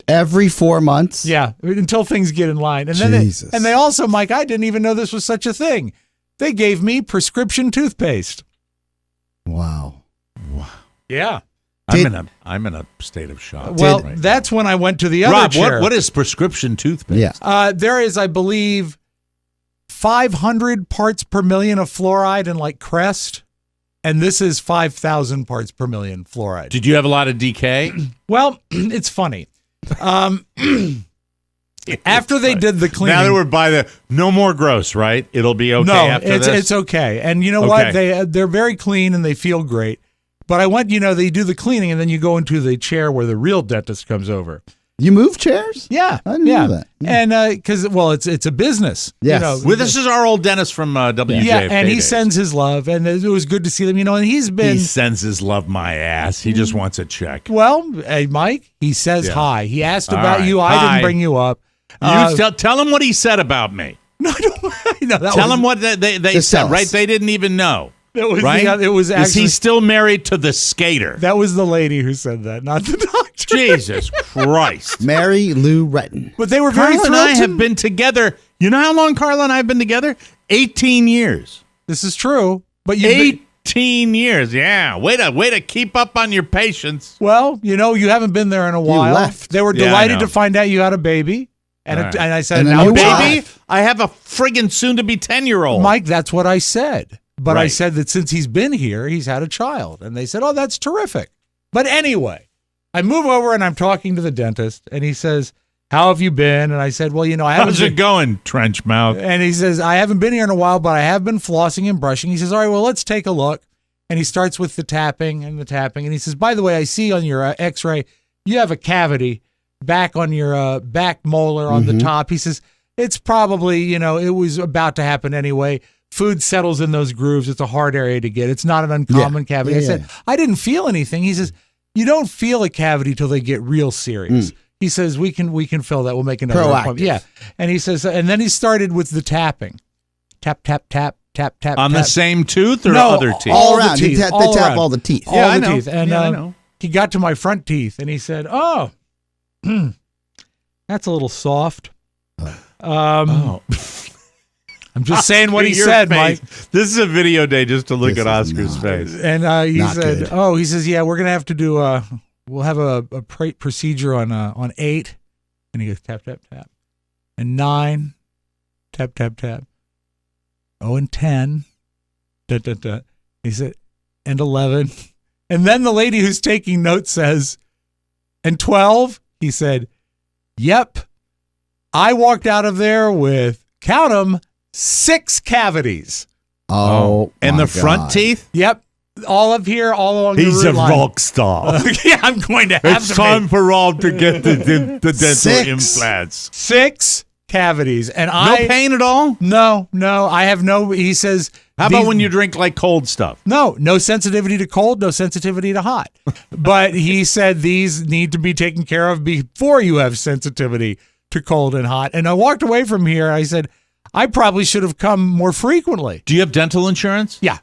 Speaker 5: every 4 months.
Speaker 4: Yeah, until things get in line. And then they also, Mike, I didn't even know this was such a thing. They gave me prescription toothpaste.
Speaker 5: Wow.
Speaker 4: Yeah.
Speaker 3: I'm in a state of shock.
Speaker 4: Well, that's when I went to the other
Speaker 3: Rob,
Speaker 4: chair.
Speaker 3: what is prescription toothpaste?
Speaker 5: Yeah.
Speaker 4: There is, I believe, 500 parts per million of fluoride in like Crest. And this is 5,000 parts per million fluoride.
Speaker 3: Did you have a lot of decay?
Speaker 4: Well, it's funny. After they did the cleaning.
Speaker 3: Now that we're by the no more gross, right? It'll be okay after this?
Speaker 4: No, it's okay. And you know what? They're very clean and they feel great. But I went, they do the cleaning and then you go into the chair where the real dentist comes over.
Speaker 5: You move chairs?
Speaker 4: Yeah.
Speaker 5: I didn't know that.
Speaker 4: Yeah. And because, it's a business.
Speaker 5: Yes.
Speaker 3: This is our old dentist from WJFK.
Speaker 4: Yeah, and he sends his love, and it was good to see them, and he
Speaker 3: sends his love my ass. He just wants a check.
Speaker 4: Well, hey, Mike, he says hi. He asked about you. I didn't bring you up.
Speaker 3: Tell him what he said about me.
Speaker 4: No,
Speaker 3: tell him what they said, right? They didn't even know. Right?
Speaker 4: It was actually,
Speaker 3: is he still married to the skater?
Speaker 4: That was the lady who said that, not the doctor.
Speaker 3: Jesus Christ.
Speaker 5: Mary Lou Retton.
Speaker 4: But they were very
Speaker 3: Carla and I have been together. You know how long Carla and I have been together? 18 years.
Speaker 4: This is true. But
Speaker 3: 18 years. Yeah. Way to keep up on your patience.
Speaker 4: Well, you haven't been there in a while.
Speaker 5: You left.
Speaker 4: They were delighted to find out you had a baby. And,
Speaker 3: right.
Speaker 4: And I said,
Speaker 5: now
Speaker 3: baby, I have a friggin' soon-to-be 10-year-old.
Speaker 4: Mike, that's what I said. But I said that since he's been here, he's had a child. And they said, oh, that's terrific. But anyway, I move over and I'm talking to the dentist. And he says, how have you been? And I said, well, I haven't.
Speaker 3: How's it going, trench mouth?
Speaker 4: And he says, I haven't been here in a while, but I have been flossing and brushing. He says, all right, well, let's take a look. And he starts with the tapping. And he says, by the way, I see on your x-ray, you have a cavity back on your back molar on the top. He says, it's probably, it was about to happen anyway. Food settles in those grooves. It's a hard area to get. It's not an uncommon cavity. I said, I didn't feel anything. He says, you don't feel a cavity till they get real serious. He says, we can fill that. We'll make another appointment. Yeah. And he says, and then he started with the tapping. Tap, tap, tap, tap, tap.
Speaker 3: On the same tooth or
Speaker 4: no,
Speaker 3: other teeth?
Speaker 5: All around. They tap
Speaker 4: all
Speaker 5: the teeth.
Speaker 4: All the teeth. And I know. He got to my front teeth and he said, oh, that's a little soft. I'm just saying what he said, Mike.
Speaker 3: This is a video day just to look at Oscar's face.
Speaker 4: And he said, he says, yeah, we're going to have to do we'll have a procedure on 8. And he goes, tap, tap, tap. And 9, tap, tap, tap. Oh, and 10. Da, da, da. He said, and 11. And then the lady who's taking notes says, and 12. He said, yep. I walked out of there with, count them, 6 cavities.
Speaker 5: Oh,
Speaker 3: and the front teeth?
Speaker 4: Yep. All up here, all along the root line.
Speaker 3: He's a rock star.
Speaker 4: Yeah, I'm going to have
Speaker 3: It's time for Rob to get the dental
Speaker 5: 6
Speaker 3: implants.
Speaker 4: 6 cavities. And
Speaker 3: no pain at all?
Speaker 4: No. I have no, he says.
Speaker 3: How about when you drink like cold stuff?
Speaker 4: No sensitivity to cold, no sensitivity to hot. But he said these need to be taken care of before you have sensitivity to cold and hot. And I walked away from here. I said, I probably should have come more frequently.
Speaker 3: Do you have dental insurance?
Speaker 4: Yeah.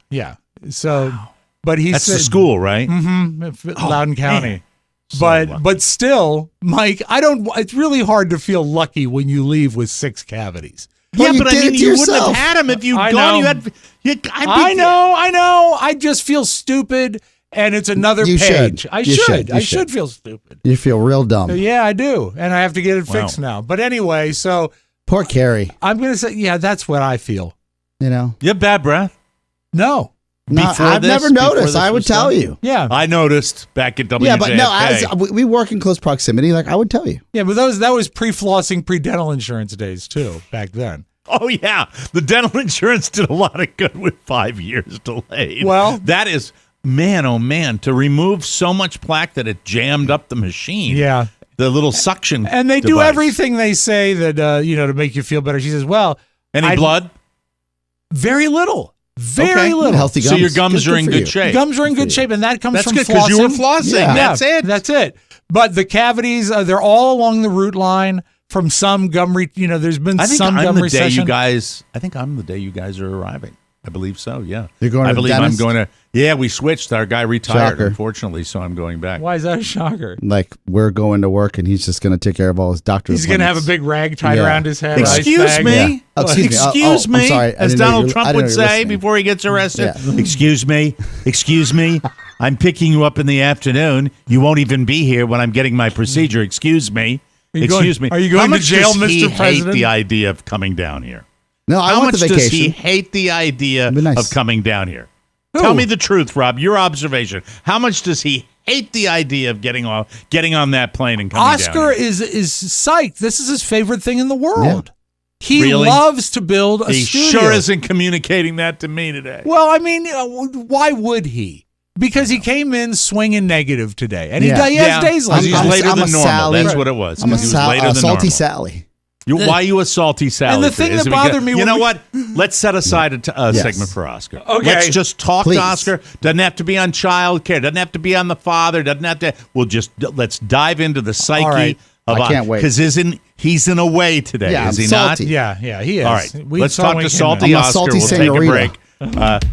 Speaker 4: So, but he
Speaker 3: That's
Speaker 4: said,
Speaker 3: the school, right?
Speaker 4: Loudoun County.
Speaker 3: Man.
Speaker 4: But still, Mike, it's really hard to feel lucky when you leave with 6 cavities.
Speaker 3: Well, yeah, but I mean, you wouldn't have had them if you'd gone.
Speaker 4: I know. I just feel stupid, and it's another page. I should feel stupid.
Speaker 5: You feel real dumb.
Speaker 4: Yeah, I do, and I have to get it fixed now. But anyway, so
Speaker 5: poor Carrie.
Speaker 4: I'm going to say, yeah, that's what I feel.
Speaker 5: You
Speaker 4: No.
Speaker 5: I've never noticed. I would tell you.
Speaker 4: Yeah,
Speaker 3: I noticed back at WJFK.
Speaker 5: Yeah, but no, we work in close proximity. Like I would tell you.
Speaker 4: Yeah, but that was pre-flossing, pre-dental insurance days too. Back then.
Speaker 3: Oh yeah, the dental insurance did a lot of good with 5 years delayed.
Speaker 4: Well,
Speaker 3: that is man, oh man, to remove so much plaque that it jammed up the machine.
Speaker 4: Yeah,
Speaker 3: the little suction.
Speaker 4: And they do everything they say that to make you feel better. She says, "Well,
Speaker 3: any blood?
Speaker 4: Very little." Very little.
Speaker 5: Healthy gums.
Speaker 3: So your gums are in good shape.
Speaker 4: Gums are in good shape, and that comes from flossing.
Speaker 3: That's good because you were flossing.
Speaker 4: That's it. But the cavities, they're all along the root line from some gum. There's been some gum recession.
Speaker 3: I think I'm the day you guys are arriving. I believe so, yeah.
Speaker 5: You're going to
Speaker 3: I believe
Speaker 5: the
Speaker 3: I'm
Speaker 5: dentist?
Speaker 3: going to. Yeah, we switched. Our guy retired,
Speaker 5: Shocker.
Speaker 3: unfortunately, so I'm going back.
Speaker 4: Why is that a shocker?
Speaker 5: Like, we're going to work, and he's just going to take care of all his doctor's
Speaker 4: He's going to have a big rag tied around his head.
Speaker 3: Excuse me.
Speaker 5: Yeah. Oh, excuse me.
Speaker 3: I'm sorry. As Donald Trump would say before he gets arrested.
Speaker 5: Yeah.
Speaker 3: Excuse me. I'm picking you up in the afternoon. You won't even be here when I'm getting my procedure. Excuse me.
Speaker 4: Are you going to jail, Mr. President?
Speaker 3: Hate the idea of coming down here?
Speaker 5: No, I want the vacation.
Speaker 3: How much does he hate the idea of coming down here? Who? Tell me the truth, Rob. Your observation. How much does he hate the idea of getting on that plane and coming down here?
Speaker 4: Oscar is psyched. This is his favorite thing in the world. Yeah. He
Speaker 3: really?
Speaker 4: Loves to build a studio.
Speaker 3: He sure isn't communicating that to me today.
Speaker 4: Well, I mean, why would he? Because he came in swinging negative today, and he has days like
Speaker 3: that. He's later than normal. Sally. That's what it was.
Speaker 5: I'm a
Speaker 3: salty
Speaker 5: normal. Sally.
Speaker 3: Why are you a salty Sally?
Speaker 4: And the thing that bothered me,
Speaker 3: you know what? Let's set aside a segment for Oscar. Okay, let's just talk to Oscar. Doesn't have to be on child care. Doesn't have to be on the father. Doesn't have to. Let's dive into the psyche of Oscar.
Speaker 5: I can't wait
Speaker 3: because he's in a way today.
Speaker 5: Yeah,
Speaker 3: is he
Speaker 5: salty.
Speaker 3: not?
Speaker 4: Yeah, he is.
Speaker 3: All right, let's talk to salty Oscar.
Speaker 5: Salty
Speaker 3: we'll take a break.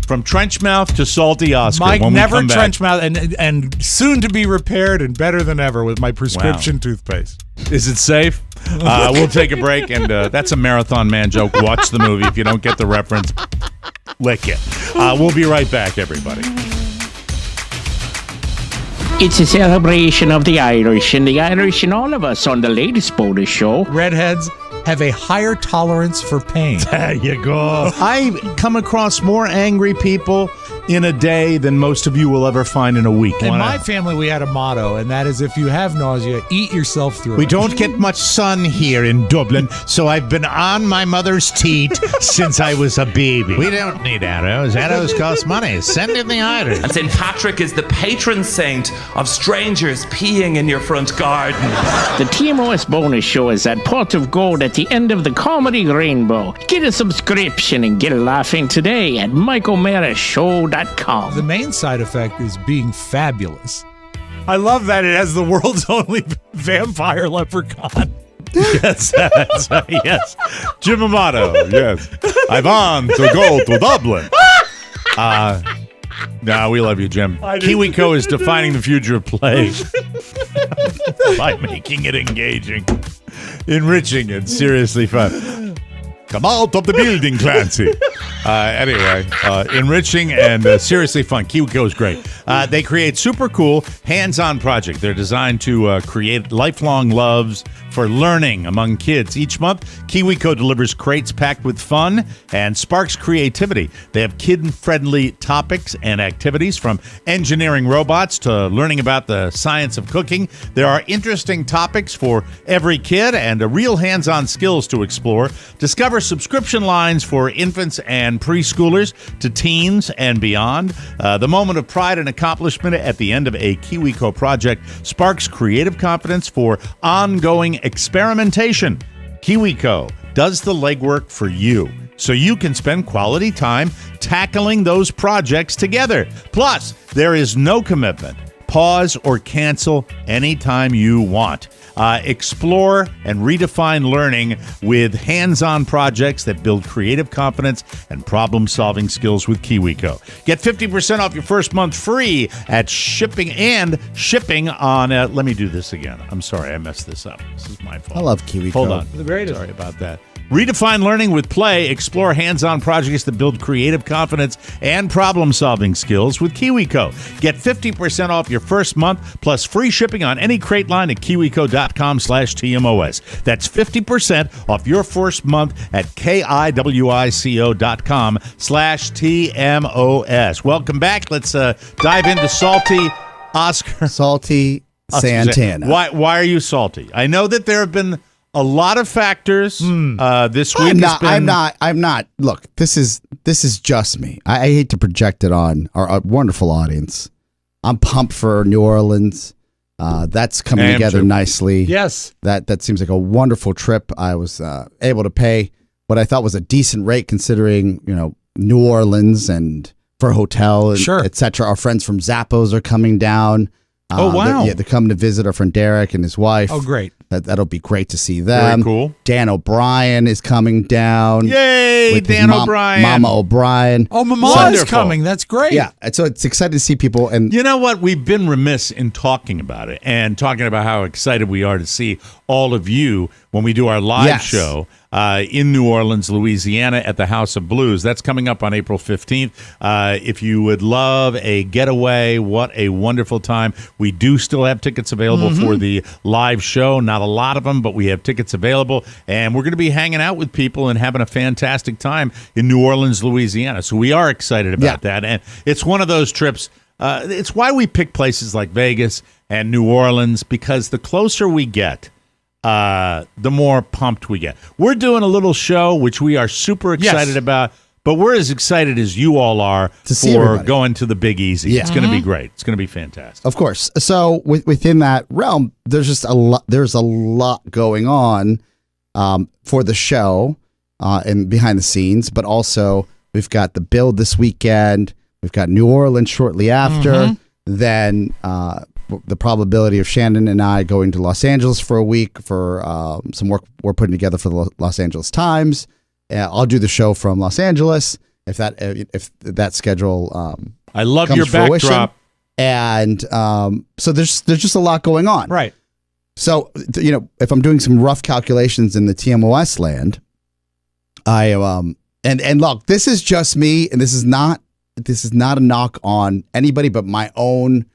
Speaker 3: From trench mouth to salty Oscar.
Speaker 4: Mike,
Speaker 3: when we
Speaker 4: never
Speaker 3: come back.
Speaker 4: trench mouth, and soon to be repaired and better than ever with my prescription toothpaste.
Speaker 3: Is it safe? We'll take a break, and that's a Marathon Man joke. Watch the movie. If you don't get the reference, lick it. We'll be right back, everybody.
Speaker 9: It's a celebration of the Irish and all of us on the latest bonus show.
Speaker 4: Redheads have a higher tolerance for pain.
Speaker 3: There you go. I come across more angry people in a day than most of you will ever find in a week.
Speaker 4: In my family, we had a motto, and that is if you have nausea, eat yourself through it.
Speaker 3: We don't get much sun here in Dublin, so I've been on my mother's teat since I was a baby. We don't need arrows. Arrows cost money. Send in the arrows.
Speaker 10: And St. Patrick is the patron saint of strangers peeing in your front garden.
Speaker 9: The TMOS bonus show is that pot of gold at the end of the comedy rainbow. Get a subscription and get laughing today at MikeO'MaraShow.com.
Speaker 4: The main side effect is being fabulous. I love that it has the world's only vampire leprechaun.
Speaker 3: Yes, yes. Jim Amato, yes. I've on to go to Dublin. No, we love you, Jim. KiwiCo is defining the future of play by making it engaging, enriching, and seriously fun. Come out of the building, Clancy. Anyway, enriching and seriously fun. KiwiCo is great. They create super cool hands-on projects. They're designed to create lifelong loves for learning among kids. Each month, KiwiCo delivers crates packed with fun and sparks creativity. They have kid-friendly topics and activities from engineering robots to learning about the science of cooking. There are interesting topics for every kid and real hands-on skills to explore. Discover subscription lines for infants and preschoolers to teens and beyond. The moment of pride and accomplishment at the end of a KiwiCo project sparks creative confidence for ongoing experimentation. KiwiCo does the legwork for you, so you can spend quality time tackling those projects together. Plus, there is no commitment. Pause or cancel anytime you want. Explore and redefine learning with hands-on projects that build creative confidence and problem-solving skills with KiwiCo. Get 50% off your first month free at shipping on... let me do this again. I'm sorry, I messed this up. This is my fault.
Speaker 5: I love KiwiCo.
Speaker 3: Hold on. Sorry about that. Redefine learning with play. Explore hands-on projects that build creative confidence and problem-solving skills with KiwiCo. Get 50% off your first month plus free shipping on any crate line at kiwico.com/TMOS. That's 50% off your first month at kiwico.com/TMOS. Welcome back. Let's dive into salty Oscar.
Speaker 5: Salty Santana.
Speaker 3: Why are you salty? I know that there have been a lot of factors this week.
Speaker 5: I'm not. Look, this is just me. I hate to project it on our wonderful audience. I'm pumped for New Orleans. That's coming together nicely.
Speaker 4: Yes.
Speaker 5: That seems like a wonderful trip. I was able to pay what I thought was a decent rate considering, New Orleans and for a hotel and et cetera. Our friends from Zappos are coming down.
Speaker 3: Oh, wow.
Speaker 5: They're coming to visit our friend Derek and his wife.
Speaker 4: Oh, great.
Speaker 5: That'll be great to see them.
Speaker 3: Very cool.
Speaker 5: Dan O'Brien is coming down.
Speaker 3: Yay, Dan O'Brien.
Speaker 5: Mama O'Brien.
Speaker 4: Oh, Mama is coming. That's great.
Speaker 5: Yeah, and so it's exciting to see people. And
Speaker 3: you know what? We've been remiss in talking about it and talking about how excited we are to see all of you when we do our live show in New Orleans, Louisiana at the House of Blues. That's coming up on April 15th. If you would love a getaway, what a wonderful time. We do still have tickets available for the live show. Not a lot of them, but we have tickets available. And we're going to be hanging out with people and having a fantastic time in New Orleans, Louisiana. So we are excited about that. And it's one of those trips. It's why we pick places like Vegas and New Orleans, because the closer we get, the more pumped we get. We're doing a little show, which we are super excited about, but we're as excited as you all are for going to the Big Easy. Yeah. It's going to be great. It's going to be fantastic.
Speaker 5: Of course. So within that realm, there's just a lot going on for the show and behind the scenes, but also we've got the build this weekend. We've got New Orleans shortly after. Then the probability of Shannon and I going to Los Angeles for a week for some work we're putting together for the Los Angeles Times. I'll do the show from Los Angeles if that schedule.
Speaker 3: I love your backdrop.
Speaker 5: And so there's just a lot going on.
Speaker 4: Right.
Speaker 5: So if I'm doing some rough calculations in the TMOS land, I and look, this is just me, and this is not a knock on anybody but my own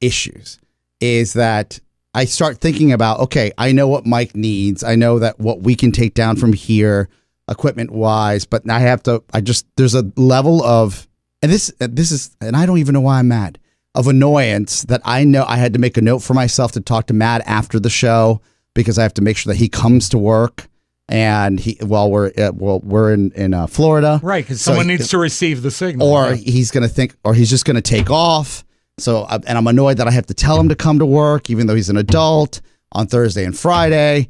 Speaker 5: issues, is that I start thinking about, okay, I know what Mike needs. I know that what we can take down from here equipment wise, but there's a level of, and this is, and I don't even know why I'm mad, of annoyance that I know I had to make a note for myself to talk to Matt after the show, because I have to make sure that he comes to work. And we're in Florida,
Speaker 4: right? Because someone needs to receive the signal,
Speaker 5: or he's going to think, or he's just going to take off. So, and I'm annoyed that I have to tell him to come to work, even though he's an adult, on Thursday and Friday.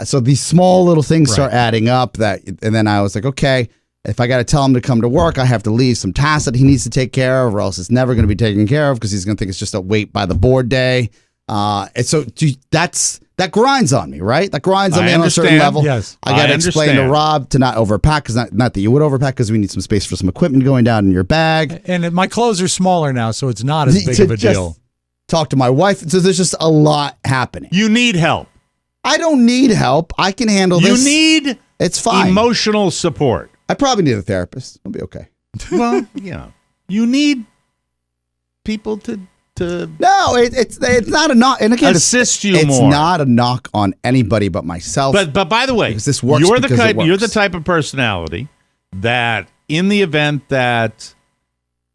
Speaker 5: So these small little things start adding up. And then I was like, okay, if I got to tell him to come to work, I have to leave some tasks that he needs to take care of, or else it's never going to be taken care of because he's going to think it's just a wait by the board day. And so that grinds on me, right? That grinds on me on a certain level.
Speaker 4: Yes,
Speaker 5: I got to explain to Rob to not overpack, because not that you would overpack, because we need some space for some equipment going down in your bag.
Speaker 4: And my clothes are smaller now, so it's not as big of a deal.
Speaker 5: Talk to my wife. So there's just a lot happening.
Speaker 3: You need help.
Speaker 5: I don't need help. I can handle this.
Speaker 3: You need
Speaker 5: it's fine.
Speaker 3: Emotional support.
Speaker 5: I probably need a therapist. I'll be okay.
Speaker 3: Well, you need people to.
Speaker 5: No, it's not a knock. And again,
Speaker 3: assist you
Speaker 5: it's
Speaker 3: more.
Speaker 5: It's not a knock on anybody but myself.
Speaker 3: But by the way,
Speaker 5: this works,
Speaker 3: you're the type of personality that, in the event that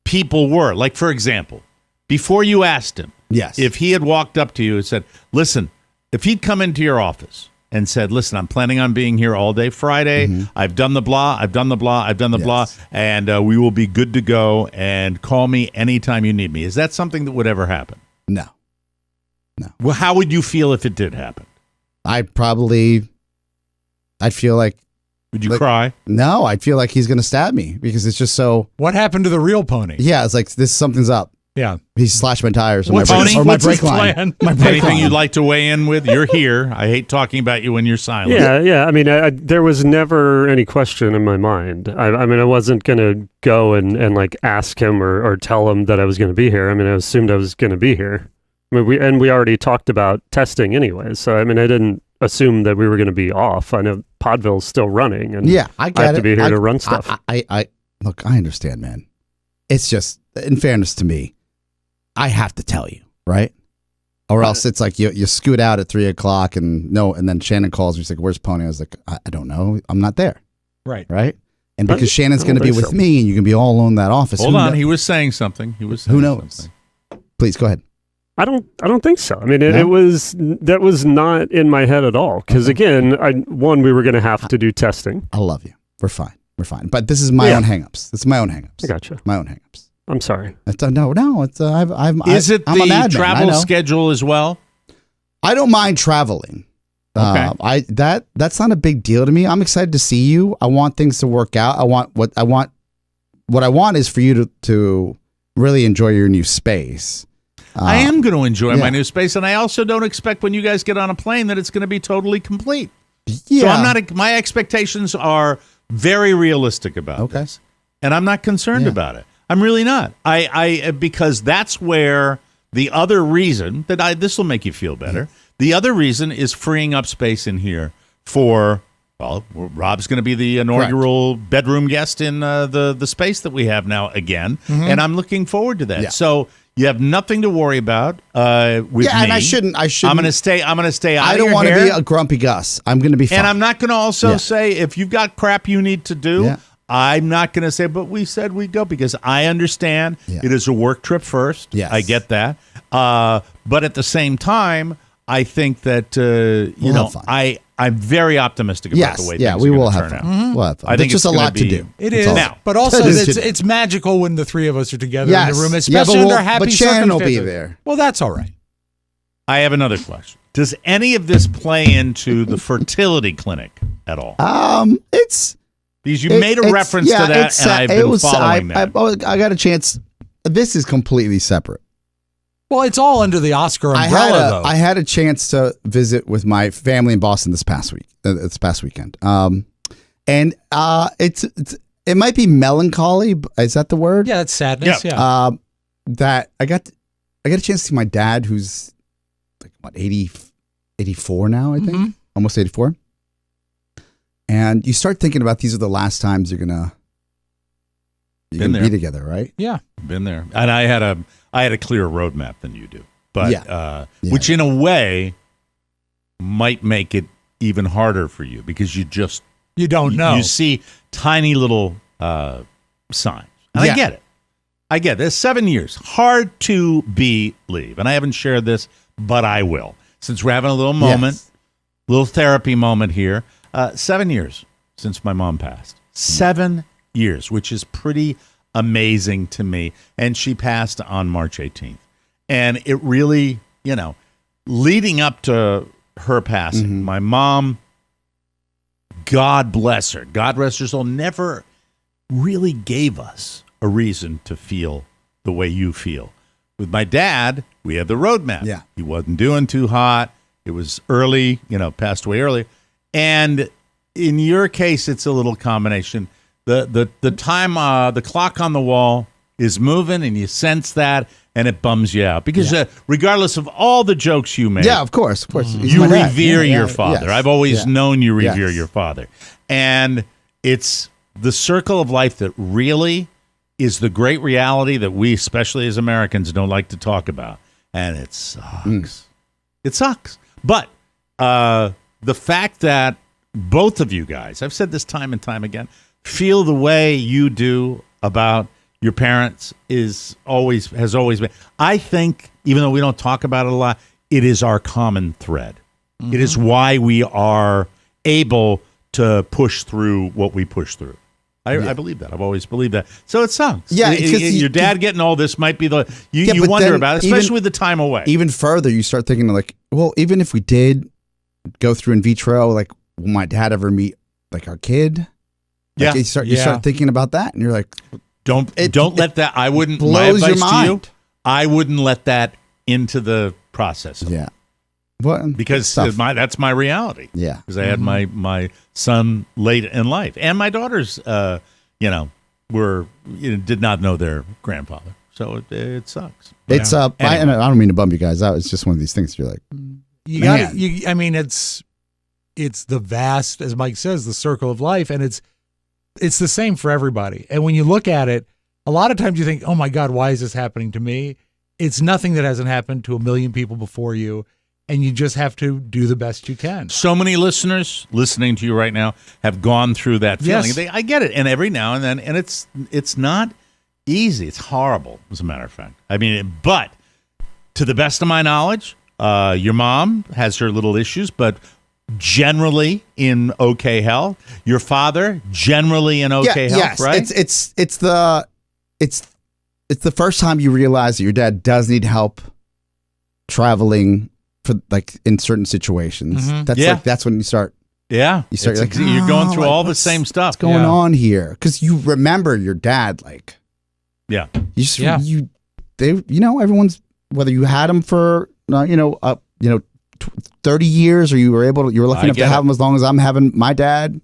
Speaker 3: people were, like, for example, before you asked him, if he had walked up to you and said, "Listen," if he'd come into your office and said, "Listen, I'm planning on being here all day Friday. I've done the blah, and we will be good to go, and call me anytime you need me." Is that something that would ever happen?
Speaker 5: No.
Speaker 3: Well, how would you feel if it did happen?
Speaker 5: I'd feel like...
Speaker 3: Would you cry?
Speaker 5: No, I'd feel like he's going to stab me, because it's just so...
Speaker 4: What happened to the real pony?
Speaker 5: Yeah, it's like, something's up.
Speaker 4: Yeah.
Speaker 5: He slashed my tires.
Speaker 3: What's
Speaker 5: my brake line.
Speaker 3: Anything you'd like to weigh in with? You're here. I hate talking about you when you're silent.
Speaker 2: Yeah. I mean, there was never any question in my mind. I mean, I wasn't going to go and like ask him or tell him that I was going to be here. I mean, I assumed I was going to be here. I mean, we already talked about testing anyway. So, I mean, I didn't assume that we were going to be off. I know Podville's still running, and
Speaker 5: I
Speaker 2: have to be here to run stuff.
Speaker 5: Look, I understand, man. It's just, in fairness to me, I have to tell you, right? Or else it's like you scoot out at 3:00 and then Shannon calls me. She's like, "Where's Pony?" I was like, I don't know. I'm not there.
Speaker 4: Right.
Speaker 5: And because Shannon's going to be with me, and you can be all alone in that office.
Speaker 3: Hold on. He was saying something.
Speaker 5: Who knows? Something. Please go ahead.
Speaker 2: I don't think so. I mean, that was not in my head at all. Because again, we were going to have to do testing.
Speaker 5: I love you. We're fine. But this is my own hangups. It's my own hangups.
Speaker 2: I gotcha.
Speaker 5: My own hangups.
Speaker 2: I'm sorry.
Speaker 5: No. It's
Speaker 3: Is it the travel schedule as well?
Speaker 5: I don't mind traveling.
Speaker 3: Okay.
Speaker 5: That's not a big deal to me. I'm excited to see you. I want things to work out. What I want is for you to really enjoy your new space.
Speaker 3: I am going to enjoy my new space, and I also don't expect when you guys get on a plane that it's going to be totally complete. Yeah. So I'm not. My expectations are very realistic about this, and I'm not concerned about it. I'm really not. Because that's where the other reason that this will make you feel better. The other reason is freeing up space in here for. Well, Robb's going to be the inaugural bedroom guest in the space that we have now again, and I'm looking forward to that. Yeah. So you have nothing to worry about with me.
Speaker 5: And I shouldn't. I'm
Speaker 3: going to stay. I'm going to stay out.
Speaker 5: I don't want to be a grumpy Gus. I'm going to be fine.
Speaker 3: And I'm not going to also say if you've got crap you need to do. Yeah. I'm not going to say, but we said we'd go because I understand it is a work trip first. Yes. I get that. But at the same time, I think that I'm very optimistic about the way things are going to turn out.
Speaker 5: We'll have fun. I think
Speaker 4: it's
Speaker 5: just a lot to do.
Speaker 4: It is. Now, but also it's magical when the three of us are together in the room, especially under happy circumstances. But Shannon will be there. Well, that's all right.
Speaker 3: I have another question. Does any of this play into the fertility clinic at all?
Speaker 5: It's
Speaker 3: because you made a reference to that, and I've been following that.
Speaker 5: I got a chance. This is completely separate.
Speaker 4: Well, it's all under the Oscar umbrella, though.
Speaker 5: I had a chance to visit with my family in Boston this past weekend. And it might be melancholy. Is that the word?
Speaker 4: Yeah, that's sadness. Yeah.
Speaker 5: That I got a chance to see my dad, who's like 84 now, I think, almost 84. And you start thinking about these are the last times you're gonna be together, right?
Speaker 4: Yeah,
Speaker 3: been there. And I had a clearer roadmap than you do, but which in a way might make it even harder for you because you don't know. You see tiny little signs, and I get it. I get it. There's 7 years, hard to believe, and I haven't shared this, but I will since we're having a little moment, little therapy moment here. 7 years since my mom passed. 7 years, which is pretty amazing to me. And she passed on March 18th. And it really, leading up to her passing, my mom, God bless her, God rest her soul, never really gave us a reason to feel the way you feel. With my dad, we had the roadmap. Yeah. He wasn't doing too hot. It was early, passed away early. And in your case, it's a little combination. The time, the clock on the wall is moving, and you sense that, and it bums you out because regardless of all the jokes you make,
Speaker 5: of course,
Speaker 3: you revere your father. Yes. I've always known you revere your father, and it's the circle of life that really is the great reality that we, especially as Americans, don't like to talk about, and it sucks. It sucks, but the fact that both of you guys, I've said this time and time again, feel the way you do about your parents has always been. I think, even though we don't talk about it a lot, it is our common thread. It is why we are able to push through what we push through. I believe that. I've always believed that. So it sucks. Yeah, your dad getting all this might be you wonder about it, especially with the time away.
Speaker 5: Even further, you start thinking like, well, even if we did go through in vitro, like, will my dad ever meet like our kid? Like, you start thinking about that, and you're like,
Speaker 3: don't let that. I wouldn't. My advice to you, I wouldn't let that into the process. Because that's my reality. Yeah, because I had my son late in life, and my daughters, did not know their grandfather, so it sucks.
Speaker 5: It's anyway. I don't mean to bum you guys out. It's just one of these things. You're like,
Speaker 4: you got it. I mean, it's the vast, as Mike says, the circle of life, and it's the same for everybody. And when you look at it, a lot of times you think, oh my God, why is this happening to me? It's nothing that hasn't happened to a million people before you. And you just have to do the best you can.
Speaker 3: So many listeners listening to you right now have gone through that feeling. Yes. I get it. And every now and then, and it's not easy. It's horrible, as a matter of fact. I mean, but to the best of my knowledge, your mom has her little issues, but generally in okay health. Your father generally in okay health, yes. Right?
Speaker 5: It's the first time you realize that your dad does need help traveling for like in certain situations. That's when you start.
Speaker 3: Yeah, you're going through all the same stuff.
Speaker 5: What's going on here? Because you remember your dad, like, everyone's whether you had them for 30 years, or you were lucky enough to have them as long as I'm having my dad.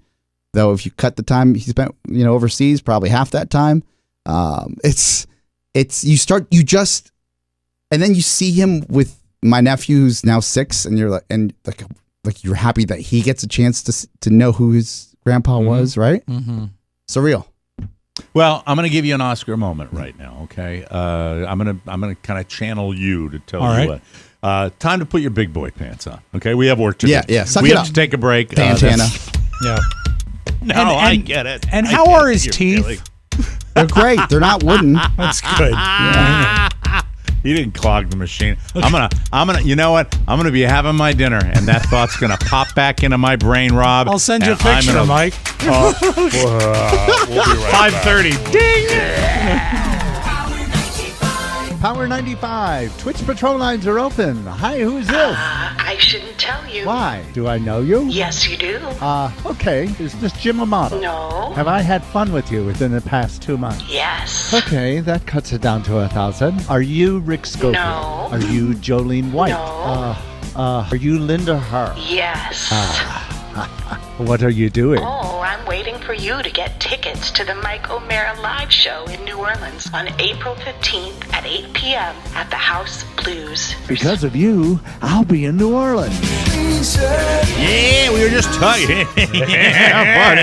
Speaker 5: Though if you cut the time he spent overseas, probably half that time. And then you see him with my nephew who's now 6, and you're like you're happy that he gets a chance to know who his grandpa was, right? Mm-hmm. Surreal.
Speaker 3: Well, I'm going to give you an Oscar moment right now, okay? I'm going to kind of channel you to tell you what. Time to put your big boy pants on, okay? We have work to do.
Speaker 5: Yeah.
Speaker 3: We have to take a break.
Speaker 5: Pantana.
Speaker 4: Yeah.
Speaker 3: No, I get it.
Speaker 4: And how are his teeth?
Speaker 3: Feeling.
Speaker 5: They're great. They're not wooden.
Speaker 4: That's good.
Speaker 5: Yeah.
Speaker 3: He didn't clog the machine. I'm gonna. You know what? I'm gonna be having my dinner, and that thought's gonna pop back into my brain, Rob.
Speaker 4: I'll send you a picture, Mike.
Speaker 3: We'll be right
Speaker 4: 5:30. Ding.
Speaker 11: Power 95. Twitch patrol lines are open. Hi, who's this?
Speaker 12: I shouldn't tell you.
Speaker 11: Why? Do I know you?
Speaker 12: Yes, you do.
Speaker 11: Okay. Is this Jim Amato?
Speaker 12: No.
Speaker 11: Have I had fun with you within the past 2 months?
Speaker 12: Yes.
Speaker 11: Okay, that cuts it down to 1,000. Are you Rick Schofield?
Speaker 12: No.
Speaker 11: Are you Jolene White?
Speaker 12: No.
Speaker 11: Are you Linda Har?
Speaker 12: Yes.
Speaker 11: What are you doing?
Speaker 12: Oh, I'm waiting for you to get tickets to the Mike O'Mara live show in New Orleans on April 15th at 8 p.m. at the House Blues.
Speaker 11: Because of you, I'll be in New Orleans.
Speaker 3: Yeah, we were just talking. Yeah, buddy.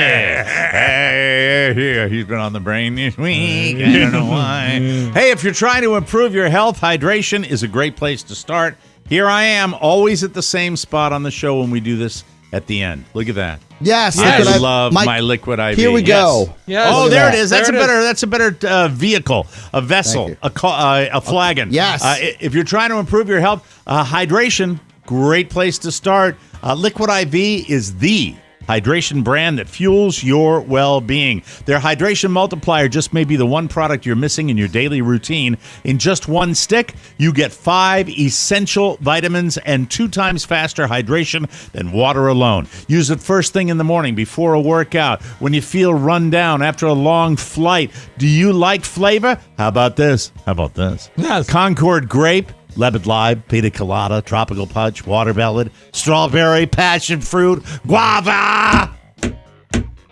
Speaker 3: Hey, he's been on the brain this week. I don't know why. Hey, if you're trying to improve your health, hydration is a great place to start. Here I am, always at the same spot on the show when we do this at the end. Look at that.
Speaker 5: Yes.
Speaker 3: I love my liquid IV.
Speaker 5: Here we go.
Speaker 3: Yes. Oh, there it is. That's a better vehicle, a vessel, a flagon.
Speaker 5: Yes.
Speaker 3: If you're trying to improve your health, hydration, great place to start. Liquid IV is the hydration brand that fuels your well-being. Their hydration multiplier just may be the one product you're missing in your daily routine. In just one stick, you get 5 essential vitamins and 2 times faster hydration than water alone. Use it first thing in the morning before a workout, when you feel run down after a long flight. Do you like flavor? How about this? Yes. Concord grape, lemon lime, pina colada, tropical punch, watermelon, strawberry, passion fruit, guava.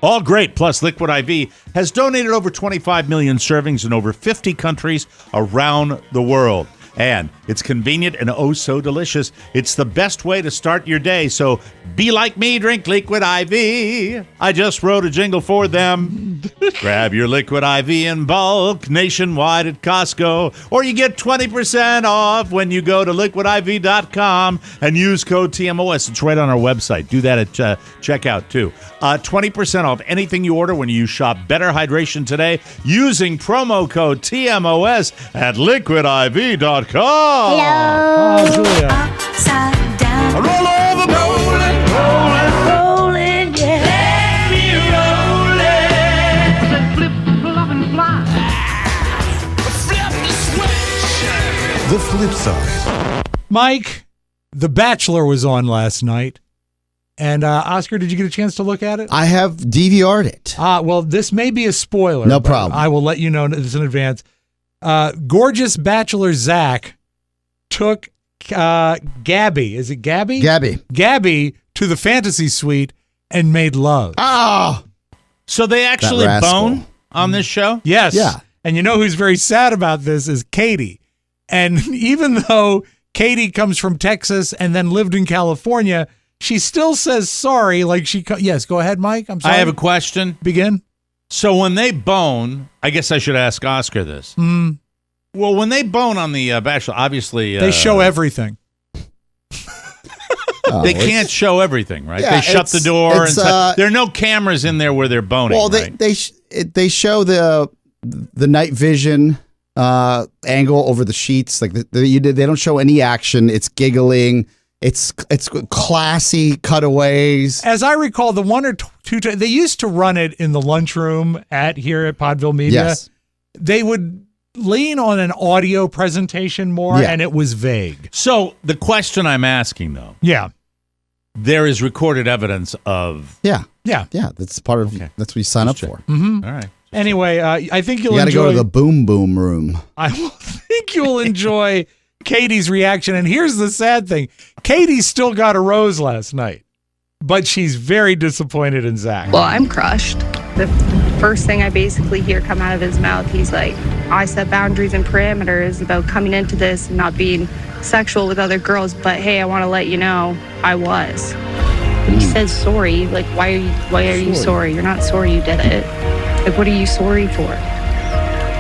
Speaker 3: All great. Plus, Liquid IV has donated over 25 million servings in over 50 countries around the world. And it's convenient and oh so delicious. It's the best way to start your day. So be like me, drink Liquid IV. I just wrote a jingle for them. Grab your Liquid IV in bulk nationwide at Costco. Or you get 20% off when you go to liquidiv.com and use code TMOS. It's right on our website. Do that at checkout too. 20% off anything you order when you shop Better Hydration today using promo code TMOS at liquidiv.com.
Speaker 13: Hello.
Speaker 3: Oh, Julia.
Speaker 13: Upside down.
Speaker 3: Roll over,
Speaker 13: Rolling, yeah. Let me roll it. Flip, flop, and fly. Flip the switch.
Speaker 6: The flip side.
Speaker 4: Mike, The Bachelor was on last night. And Oscar, did you get a chance to look at it?
Speaker 5: I have DVR'd it.
Speaker 4: Well, this may be a spoiler.
Speaker 5: No problem.
Speaker 4: I will let you know this in advance. Gorgeous Bachelor Zach took Gabby. Is it Gabby? Gabby to the fantasy suite and made love.
Speaker 5: Oh!
Speaker 3: So they actually bone on this show?
Speaker 4: Yes.
Speaker 5: Yeah.
Speaker 4: And you know who's very sad about this is Katie. And even though Katie comes from Texas and then lived in California, she still says sorry. Like yes, go ahead, Mike. I'm sorry.
Speaker 3: I have a question.
Speaker 4: Begin.
Speaker 3: So when they bone, I guess I should ask Oscar this. Well, when they bone on the Bachelor, obviously
Speaker 4: they show everything.
Speaker 3: They can't show everything, right?
Speaker 5: Yeah,
Speaker 3: they shut the door, and there are no cameras in there where they're boning.
Speaker 5: Well,
Speaker 3: right?
Speaker 5: they show the night vision angle over the sheets. Like they don't show any action. It's giggling. It's classy cutaways.
Speaker 4: As I recall, the one or two they used to run it in the lunchroom here at Podville Media.
Speaker 5: Yes.
Speaker 4: They would lean on an audio presentation more, and it was vague.
Speaker 3: So the question I'm asking, though, there is recorded evidence of
Speaker 5: That's part of that's what you sign up for.
Speaker 4: Mm-hmm.
Speaker 3: All right.
Speaker 4: Anyway, I think
Speaker 5: You got to go to the boom boom room.
Speaker 4: I think you'll enjoy Katie's reaction. And here's the sad thing. Katie still got a rose last night, but she's very disappointed in Zach.
Speaker 14: Well, I'm crushed. The first thing I basically hear come out of his mouth, he's like, I set boundaries and parameters about coming into this and not being sexual with other girls, but hey, I want to let you know I was. And he says sorry. Like, why are you sorry? You're not sorry you did it. Like, what are you sorry for?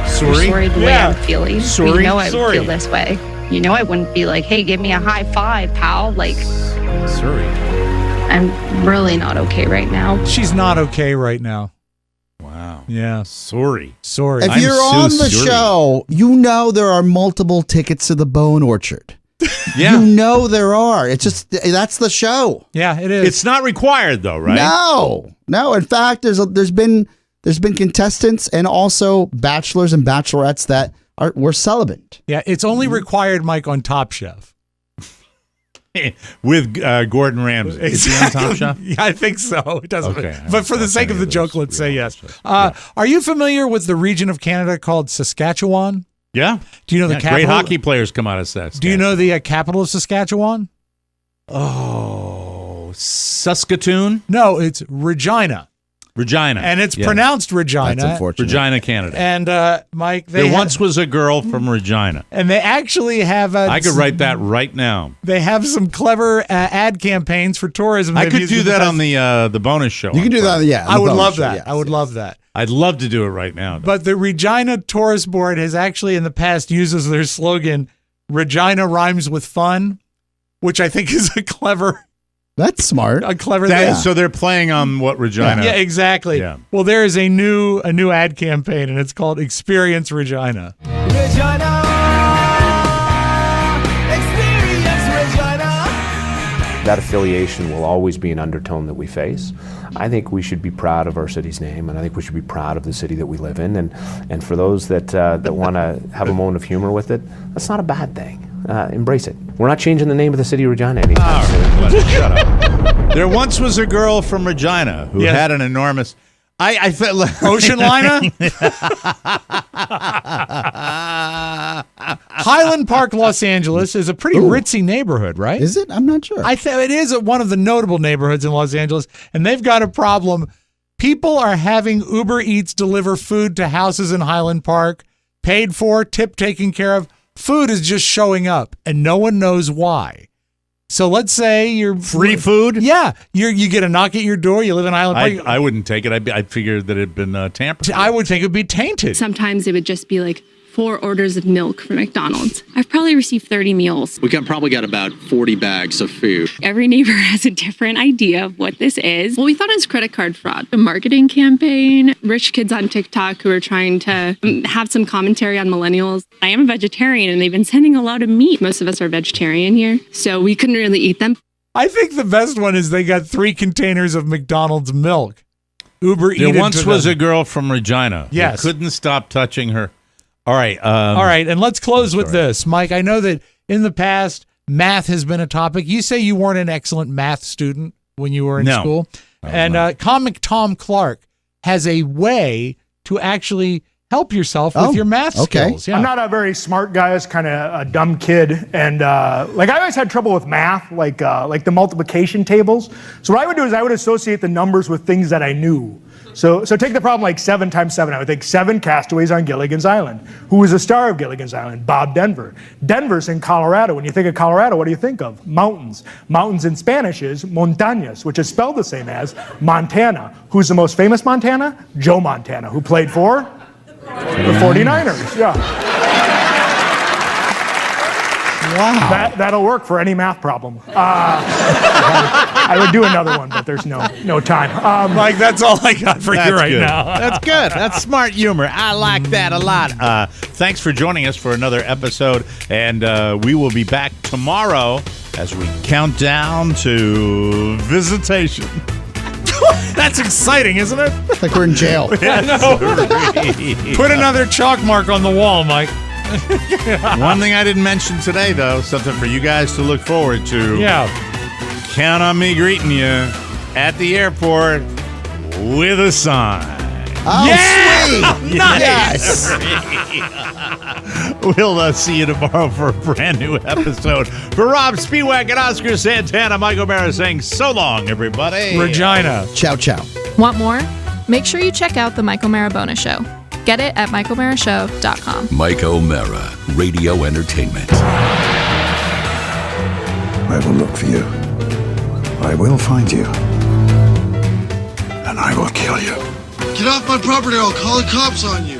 Speaker 4: Sorry?
Speaker 14: You're sorry the way I'm feeling.
Speaker 4: Sorry?
Speaker 14: You know I would feel this way. You know I wouldn't be like, hey, give me a high five, pal. Like,
Speaker 3: sorry.
Speaker 14: I'm really not okay right now.
Speaker 4: She's not okay right now.
Speaker 3: Wow.
Speaker 4: Yeah.
Speaker 3: Sorry.
Speaker 5: If you're on the show, you know there are multiple tickets to the Bone Orchard.
Speaker 3: Yeah.
Speaker 5: You know there are. It's just, that's the show.
Speaker 4: Yeah, it is.
Speaker 3: It's not required though, right?
Speaker 5: No. In fact, there's been contestants and also bachelors and bachelorettes that were celibate.
Speaker 4: Yeah, it's only required, Mike, on Top Chef.
Speaker 3: With Gordon Ramsay. Is he on Top Chef?
Speaker 4: Yeah, I think so. It doesn't.
Speaker 3: Okay.
Speaker 4: But for the sake of the joke, let's say yes. Are you familiar with the region of Canada called Saskatchewan?
Speaker 3: Yeah.
Speaker 4: Do you know the capital?
Speaker 3: Great hockey players come out of Saskatchewan.
Speaker 4: Do you know the capital of Saskatchewan?
Speaker 3: Oh, Saskatoon?
Speaker 4: No, it's Regina.
Speaker 3: Regina.
Speaker 4: And it's pronounced Regina.
Speaker 5: That's unfortunate.
Speaker 3: Regina, Canada.
Speaker 4: And, Mike,
Speaker 3: there once was a girl from Regina.
Speaker 4: And they actually have...
Speaker 3: I could write that right now.
Speaker 4: They have some clever ad campaigns for tourism.
Speaker 3: I could do that on the bonus show.
Speaker 5: You can do that, yeah.
Speaker 4: I would love that. Yes. I would love that.
Speaker 3: I'd love to do it right now.
Speaker 4: But the Regina Tourist Board has actually in the past used as their slogan, Regina rhymes with fun, which I think is a clever...
Speaker 5: That's smart.
Speaker 4: A clever thing.
Speaker 3: So they're playing on what Regina...
Speaker 4: Yeah, exactly.
Speaker 3: Yeah.
Speaker 4: Well, there is a new ad campaign, and it's called Experience Regina.
Speaker 13: Regina, experience Regina.
Speaker 15: That affiliation will always be an undertone that we face. I think we should be proud of our city's name, and I think we should be proud of the city that we live in. And for those that want to have a moment of humor with it, that's not a bad thing. Embrace it. We're not changing the name of the city of Regina anytime soon.
Speaker 3: Shut up. There once was a girl from Regina who had an enormous... I felt like...
Speaker 4: Ocean liner? Highland Park, Los Angeles is a pretty ritzy neighborhood, right?
Speaker 5: Is it? I'm not sure.
Speaker 4: I think it is one of the notable neighborhoods in Los Angeles, and they've got a problem. People are having UberEats deliver food to houses in Highland Park, paid for, tip taken care of. Food is just showing up, and no one knows why. So let's say you're...
Speaker 3: Free food?
Speaker 4: Yeah. You get a knock at your door. You live in Highland Park.
Speaker 3: I wouldn't take it. I figured that it had been tampered.
Speaker 4: I would think it would be tainted.
Speaker 16: Sometimes it would just be like 4 orders of milk from McDonald's. I've probably received 30 meals.
Speaker 17: We probably got about 40 bags of food.
Speaker 16: Every neighbor has a different idea of what this is. Well, we thought it was credit card fraud. A marketing campaign, rich kids on TikTok who are trying to have some commentary on millennials. I am a vegetarian and they've been sending a lot of meat. Most of us are vegetarian here, so we couldn't really eat them.
Speaker 4: I think the best one is they got 3 containers of McDonald's milk. Uber Eats.
Speaker 3: There once was a girl from Regina who couldn't stop touching her. All right.
Speaker 4: All right, and let's close with this. Mike, I know that in the past, math has been a topic. You say you weren't an excellent math student when you were in school. And Comic Tom Clark has a way to actually help yourself with your math skills. Yeah.
Speaker 18: I'm not a very smart guy. I was kind of a dumb kid. And I always had trouble with math, like the multiplication tables. So what I would do is I would associate the numbers with things that I knew. So take the problem like 7 times 7. I would think 7 castaways on Gilligan's Island. Who was the star of Gilligan's Island? Bob Denver. Denver's in Colorado. When you think of Colorado, what do you think of? Mountains. Mountains in Spanish is montañas, which is spelled the same as Montana. Who's the most famous Montana? Joe Montana, who played for the 49ers. Yeah. Wow. That'll work for any math problem. I would do another one, but there's no time.
Speaker 4: Mike, that's all I got for you right now.
Speaker 3: That's good. That's smart humor. I like that a lot. Thanks for joining us for another episode, and we will be back tomorrow as we count down to visitation.
Speaker 4: That's exciting, isn't it?
Speaker 5: Like we're in jail.
Speaker 4: Yeah, no. Put another chalk mark on the wall, Mike.
Speaker 3: One thing I didn't mention today, though, something for you guys to look forward to.
Speaker 4: Yeah.
Speaker 3: Count on me greeting you at the airport with a sign.
Speaker 5: Oh,
Speaker 3: yeah!
Speaker 5: sweet.
Speaker 3: Nice. We'll see you tomorrow for a brand new episode. For Rob Spiewak and Oscar Santana, Mike O'Mara saying so long, everybody.
Speaker 4: Regina.
Speaker 5: Ciao, ciao.
Speaker 19: Want more? Make sure you check out the Mike O'Mara Bonus Show. Get it at MikeO'MaraShow.com.
Speaker 1: Mike O'Mara, Radio Entertainment.
Speaker 20: I will look for you. I will find you. And I will kill you.
Speaker 21: Get off my property or I'll call the cops on you.